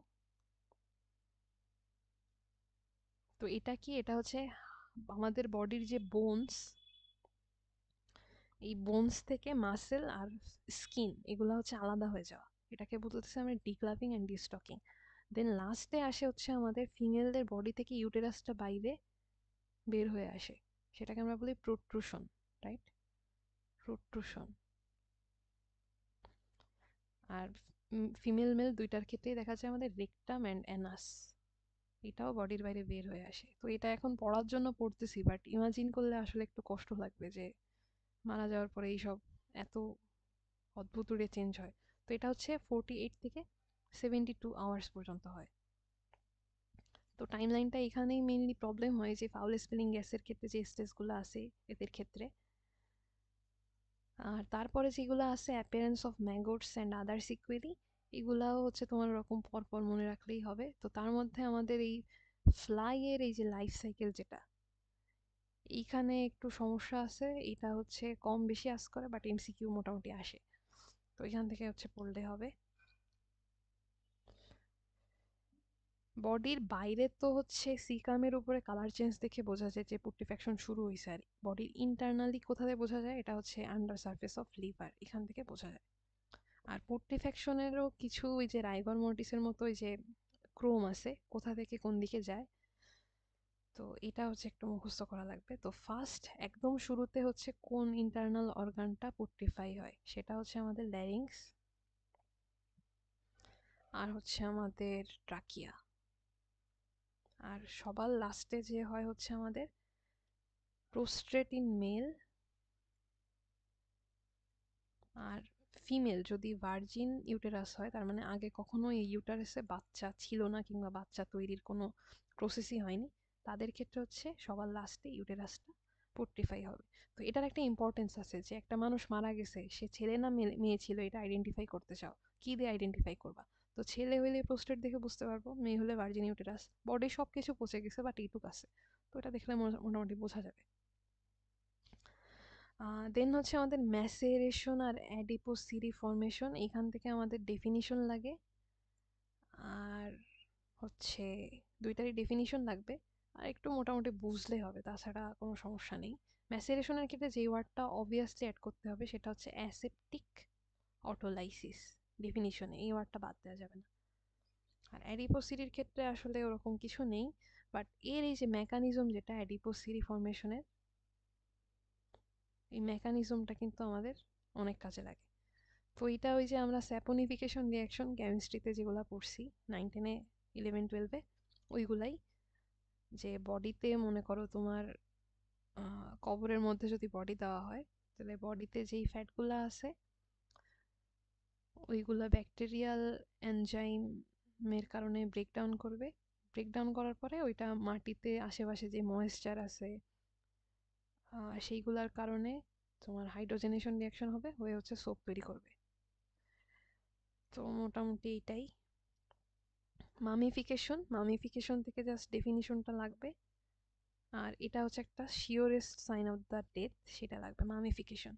তো এটা কি, এটা হচ্ছে আমাদের বডির যে বোনস, এই বোনস থেকে মাসেল আর স্কিন এগুলো হচ্ছে আলাদা হয়ে যাওয়া, এটাকে বলতেছে আমরা ডিগ্লাভিং অ্যান্ড ডিস্টকিং। দেন লাস্টে আসে হচ্ছে আমাদের ফিমেলদের বডি থেকে ইউটেরাসটা বাইরে বের হয়ে আসে, সেটাকে আমরা বলি প্রোট্রুশন, রাইট? প্রোট্রুশন। আর ফিমেল মেল দুইটার ক্ষেত্রেই দেখা যায় আমাদের রেকটাম অ্যান্ড অ্যানাস, এটাও বডির বাইরে বের হয়ে আসে। তো এটা এখন পড়ার জন্য পড়তেছি, বাট ইমাজিন করলে আসলে একটু কষ্ট লাগবে যে মারা যাওয়ার পরে এইসব এত অদ্ভুত রূপে চেঞ্জ হয়। তো এটা হচ্ছে 48 থেকে 72 আওয়ার্স পর্যন্ত হয়। তো টাইম লাইনটা এখানেই মেইনলি প্রবলেম হয় যে ফাউল স্পেলিং গ্যাসের ক্ষেত্রে যে স্টেজগুলো আছে এদের ক্ষেত্রে। আর তারপরে যেগুলো আছে appearance of maggots and other sequelae, এগুলাও হচ্ছে তোমার ওরকম পরপর মনে রাখলেই হবে। তো তার মধ্যে আমাদের এই ফ্লাই এর এই যে লাইফ সাইকেল যেটা, এইখানে একটু সমস্যা আছে। এটা হচ্ছে কম বেশি আস করে, বাট এমসিকিউ মোটামুটি আসে। তো এখান থেকে হচ্ছে পড়লে হবে। বডির বাইরে তো হচ্ছে সিকামের উপরে কালার চেঞ্জ দেখে বোঝা যায় যে পুট্রিফ্যাকশন শুরু হয়েছে। আর বডির ইন্টারনালি কোথাতে বোঝা যায়, এটা হচ্ছে আন্ডার সারফেস অফ লিভার, এখান থেকে বোঝা যায়। আর পুট্রিফ্যাকশনেরও কিছু ওই যে রাইগর মর্টিসের মতো ওই যে ক্রোম আছে, কোথা থেকে কোন দিকে যায়। তো এটা হচ্ছে একটু মুখস্থ করা লাগবে। তো ফার্স্ট একদম শুরুতে হচ্ছে কোন ইন্টারনাল অর্গানটা পুট্রিফাই হয়, সেটা হচ্ছে আমাদের ল্যারিংস, আর হচ্ছে আমাদের ট্রাকিয়া। আর সবার লাস্টে যে হয় হচ্ছে আমাদের প্রোস্ট্রেট ইন মেল। আর ফিমেল যদি ভার্জিন ইউটেরাস হয়, তার মানে আগে কখনো এই ইউটারাসে বাচ্চা ছিল না কিংবা বাচ্চা তৈরির কোনো প্রসেসই হয়নি, তাদের ক্ষেত্রে হচ্ছে সবার লাস্টে ইউটেরাসটা পুট্রিফাই হবে। তো এটার একটা ইম্পর্টেন্স আছে যে একটা মানুষ মারা গেছে, সে ছেলে না মেয়ে ছিল এটা আইডেন্টিফাই করতে চাও, কি দিয়ে আইডেন্টিফাই করবা? তো ছেলে হইলে প্রোস্টেট দেখে বুঝতে পারবো, মেয়ে হলে ভার্জিন ইউটেরাস, বডি সব কিছু পচে গেছে বাট এইটুক আছে, তো এটা দেখলে মোটামুটি বোঝা যাবে। দেন হচ্ছে আমাদের ম্যাসেরেশন আর অ্যাডিপোসিরি ফর্মেশন, এখান থেকে আমাদের ডেফিনিশন লাগে। আর হচ্ছে দুইটারই ডেফিনিশন লাগবে, আর একটু মোটামুটি বুঝলে হবে, তাছাড়া কোনো সমস্যা নেই। ম্যাসেরেশনের ক্ষেত্রে যেই ওয়ার্ডটা অবভিয়াসলি অ্যাড করতে হবে সেটা হচ্ছে অ্যাসেপটিক অটোলাইসিস, ডেফিনিশনে এই ওয়ার্ডটা বাদ দেওয়া যাবে না। আর অ্যাডিপোসিরির ক্ষেত্রে আসলে ওরকম কিছু নেই, বাট এর এই যে মেকানিজম যেটা অ্যাডিপোসিরি ফর্মেশনের, এই মেকানিজমটা কিন্তু আমাদের অনেক কাজে লাগে। তো এটা ওই যে আমরা স্যাপোনিফিকেশন রিয়াকশন কেমিস্ট্রিতে যেগুলো পড়ছি 9 10-এ 11 12-এ, ওইগুলাই। যে বডিতে মনে করো তোমার কবরের মধ্যে যদি বডি দেওয়া হয়, তাহলে বডিতে যেই ফ্যাটগুলো আছে ওইগুলো ব্যাকটেরিয়াল এনজাইমের কারণে ব্রেকডাউন করবে। ব্রেকডাউন করার পরে ওইটা মাটিতে আশেপাশে যে ময়েশ্চার আছে সেইগুলোর কারণে তোমার হাইড্রোজেনেশন রিয়াকশন হবে, হয়ে হচ্ছে সোপ তৈরি করবে। তো মোটামুটি এইটাই। মামিফিকেশন, মামিফিকেশন থেকে জাস্ট ডেফিনিশনটা লাগবে। আর এটা হচ্ছে একটা শিওরেস্ট সাইন অফ দ্য ডেথ, সেটা লাগবে মামিফিকেশন।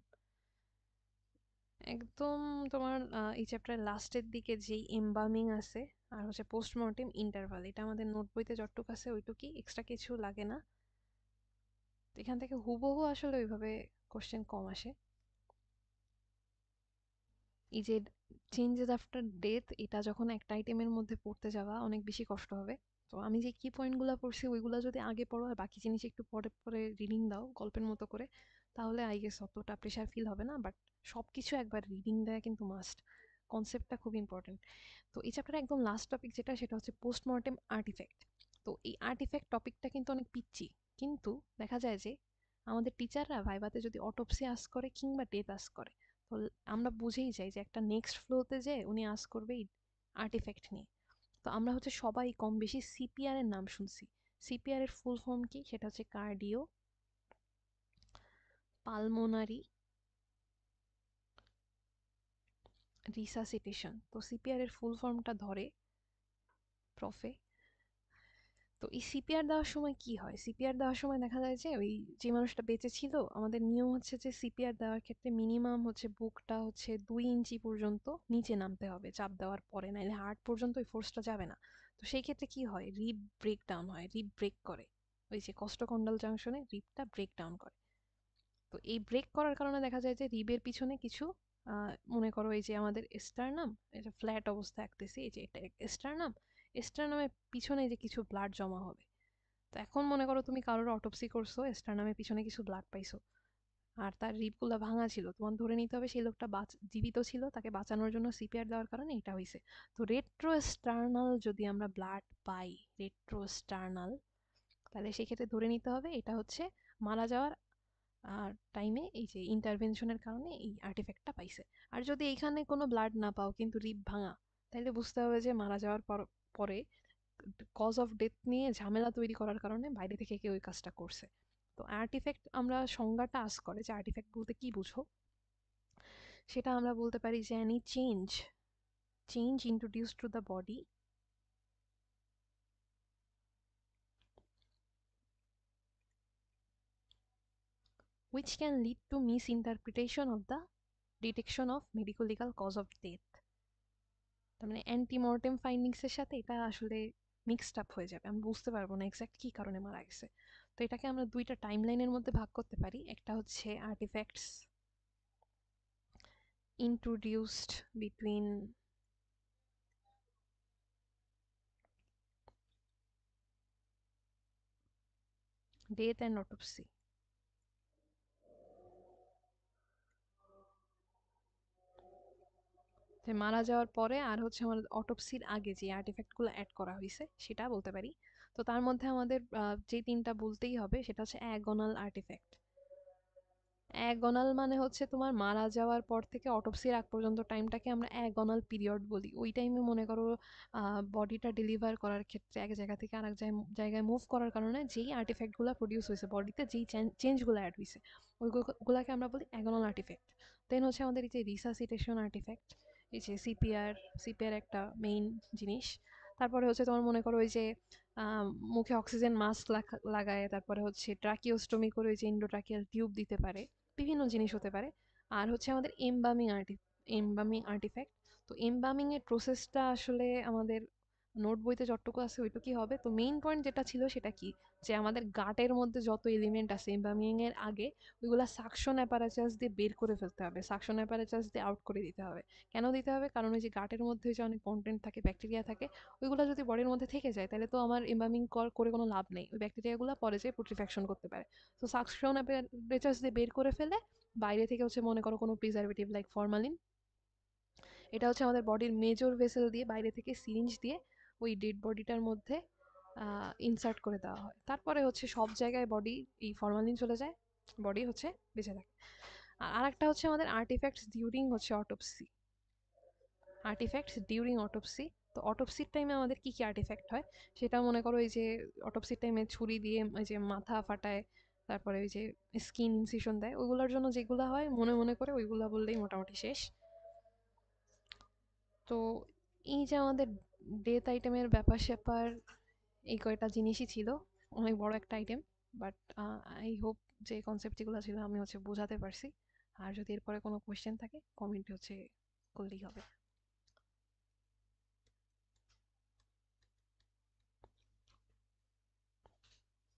একদম তোমার এই চ্যাপ্টারের লাস্টের দিকে যেই এমবামিং আছে আর হচ্ছে পোস্টমর্টেম ইন্টারভাল, এটা আমাদের নোট বইতে যতটুকু আছে ওইটুকুই, এক্সট্রা কিছু লাগে না। তো এখান থেকে হুবহু আসলে ওইভাবে কোশ্চেন কম আসে। এই যে চেঞ্জেস আফটার ডেথ, এটা যখন একটা আইটেমের মধ্যে পড়তে যাওয়া অনেক বেশি কষ্ট হবে। তো আমি যে কি পয়েন্টগুলো পড়ছি ওইগুলো যদি আগে পড়ো আর বাকি জিনিস একটু পরে পরে রিডিং দাও গল্পের মতো করে, তাহলে আই গেস অতটা প্রেশার ফিল হবে না। বাট সব কিছু একবার রিডিং দেওয়া কিন্তু মাস্ট, কনসেপ্টটা খুব ইম্পর্টেন্ট। তো এই চ্যাপ্টারে একদম লাস্ট টপিক যেটা, সেটা হচ্ছে পোস্টমর্টেম আর্টিফ্যাক্ট। তো এই আর্টিফ্যাক্ট টপিকটা কিন্তু অনেক পিচ্ছি, কিন্তু দেখা যায় যে আমাদের টিচাররা ভাইভাতে যদি অটোপসি আস্ক করে কিংবা ডেথ আস্ক করে, তো আমরা বুঝেই যাই যে একটা নেক্সট ফ্লোতে যে উনি আস্ক করবে এই আর্টিফ্যাক্ট নিয়ে। তো আমরা হচ্ছে সবাই কম বেশি সিপিআর এর নাম শুনছি। সিপিআর এর ফুল ফর্ম কি? সেটা হচ্ছে কার্ডিও পালমোনারি রিসাসিটেশন। তো সিপিআর এর ফুল ফর্মটা ধরে প্রফে। তো এই সিপিআর দেওয়ার সময় কি হয়? সিপিআর দেওয়ার সময় দেখা যায় যে ওই যে মানুষটা বেঁচে ছিল, আমাদের নিয়ম হচ্ছে যে সিপিআর দেওয়ার ক্ষেত্রে মিনিমাম হচ্ছে বুকটা হচ্ছে 2 ইঞ্চি পর্যন্ত নিচে নামতে হবে চাপ দেওয়ার পরে, নাহলে হার্ট পর্যন্ত ওই ফোর্সটা যাবে না। তো সেই ক্ষেত্রে কি হয়, রিব ব্রেক ডাউন হয়, রিব ব্রেক করে, ওই যে কস্টোকন্ডাল জাংশনে রিবটা ব্রেক ডাউন করে। তো এই ব্রেক করার কারণে দেখা যায় যে রিবের পিছনে কিছু মনে করো এই যে আমাদের স্টারনাম, এটা ফ্ল্যাট অবস্থা আঁকতেছি, এই যে এটা স্টারনাম, স্টারনামের পিছনে যে কিছু ব্লাড জমা হবে। তো এখন মনে করো তুমি কারোর অটোপসি করছো, স্টারনামের পিছনে কিছু ব্লাড পাইছো, আর তার রিবগুলো ভাঙা ছিল, তোমার ধরে নিতে হবে সেই লোকটা জীবিত ছিল, তাকে বাঁচানোর জন্য সিপিআর দেওয়ার কারণে এটা হয়েছে। তো রেট্রোস্টার্নাল যদি আমরা ব্লাড পাই, রেট্রোস্টার্নাল, তাহলে সেক্ষেত্রে ধরে নিতে হবে এটা হচ্ছে মারা যাওয়ার টাইমে এই যে ইন্টারভেনশনের কারণে এই আর্টিফ্যাক্টটা পাইছে। আর যদি এইখানে কোনো ব্লাড না পাও কিন্তু রিব ভাঙা, তাহলে বুঝতে হবে যে মারা যাওয়ার পরে কজ অফ ডেথ নিয়ে ঝামেলা তৈরি করার কারণে বাইরে থেকে কেউ ওই কাজটা করছে। তো আর্টিফ্যাক্ট আমরা সংজ্ঞাটা আস করে যে আর্টিফ্যাক্ট বলতে কি বুঝো, সেটা আমরা বলতে পারি যে any change change introduced to the body which can lead to misinterpretation of the detection of medical legal cause of death। তার মানে অ্যান্টিমর্টেম ফাইন্ডিংস এর সাথে এটা আসলে মিক্সড আপ হয়ে যাবে, আমি বুঝতে পারবো না এক্স্যাক্ট কি কারণে মারা গেছে। তো এটাকে আমরা দুইটা টাইমলাইনের মধ্যে ভাগ করতে পারি, একটা হচ্ছে artefacts introduced between death and autopsy। যে মারা যাওয়ার পরে আর হচ্ছে আমাদের অটোপসির আগে যে আর্টিফ্যাক্টগুলো অ্যাড করা হয়েছে সেটা বলতে পারি। তো তার মধ্যে আমাদের যে তিনটা বলতেই হবে সেটা হচ্ছে অ্যাগোনাল আর্টিফ্যাক্ট। অ্যাগনাল মানে হচ্ছে তোমার মারা যাওয়ার পর থেকে অটোপসির আগ পর্যন্ত টাইমটাকে আমরা অ্যাগনাল পিরিয়ড বলি। ওই টাইমে মনে করো বডিটা ডেলিভার করার ক্ষেত্রে এক জায়গা থেকে আরেক জায়গায় মুভ করার কারণে যেই আর্টিফ্যাক্টগুলো প্রডিউস হয়েছে বডিতে, যেই চেঞ্জগুলো অ্যাড হয়েছে, ওইগুলোকে আমরা বলি অ্যাগনাল আর্টিফ্যাক্ট। দেন হচ্ছে আমাদের এই যে রিসাসিটেশন আর্টিফ্যাক্ট, এই যে সিপিআর, সিপিআর একটা মেইন জিনিস। তারপরে হচ্ছে তোমার মনে করো ওই যে মুখে অক্সিজেন মাস্ক লাগায়, তারপরে হচ্ছে ট্রাকিওস্টমি করে ওই যে এন্ডোট্রাকিয়াল টিউব দিতে পারে, বিভিন্ন জিনিস হতে পারে। আর হচ্ছে আমাদের এমবামিং আর্টিফ্যাক্ট। তো এমবামিং এর প্রসেসটা আসলে আমাদের নোট বইতে যতটুকু আছে ওইটুকুই হবে। তো মেইন পয়েন্ট যেটা ছিল সেটা কি, যে আমাদের গাটের মধ্যে যত এলিমেন্ট আছে এমবামিং এর আগে ওইগুলা সাকশন অ্যাপারাচাস দিয়ে বের করে ফেলতে হবে, সাকশন অ্যাপারাচাস দিয়ে আউট করে দিতে হবে। কেন দিতে হবে? কারণ ওই যে গাটের মধ্যে যে অনেক কন্টেন্ট থাকে, ব্যাকটেরিয়া থাকে, ওইগুলো যদি বডির মধ্যে থেকে যায় তাহলে তো আমার এমবামিং করে কোনো লাভ নেই, ওই ব্যাকটেরিয়াগুলো পরে যেয়ে পুট্রিফ্যাকশন করতে পারে। তো সাকশন অ্যাপারেচাস দিয়ে বের করে ফেলে বাইরে থেকে হচ্ছে মনে করো কোনো প্রিজারভেটিভ লাইক ফরমালিন, এটা হচ্ছে আমাদের বডির মেজর ভেসেল দিয়ে বাইরে থেকে সিরিঞ্জ দিয়ে ওই ডেড বডিটার মধ্যে ইনসার্ট করে দেওয়া হয়। তারপরে হচ্ছে সব জায়গায় বডি এই ফরমালিন চলে যায়, বডি হচ্ছে বেঁচে থাকে। আর আরেকটা হচ্ছে আমাদের আর্টিফ্যাক্টস ডিউরিং হচ্ছে অটোপসি, আর্টিফ্যাক্টস ডিউরিং অটোপসি। তো অটোপসির টাইমে আমাদের কি কি আর্টিফ্যাক্ট হয় সেটা মনে করো এই যে অটোপসির টাইমে ছুরি দিয়ে ওই যে মাথা ফাটায়, তারপরে ওই যে স্কিন ইনসিশন দেয়, ওইগুলোর জন্য যেগুলো হয় মনে মনে করে ওইগুলো বললেই মোটামুটি শেষ। তো এই যে আমাদের ডেথ আইটেমের ব্যাপার স্যাপার, এই কয়টা জিনিসই ছিল, অনেক বড় একটা আইটেম। বাট আই হোপ যে কনসেপ্ট যেগুলো ছিল আমি হচ্ছে বোঝাতে পারছি। আর যদি এরপরে কোনো কোয়েশ্চেন থাকে কমেন্টে হচ্ছে করলেই হবে।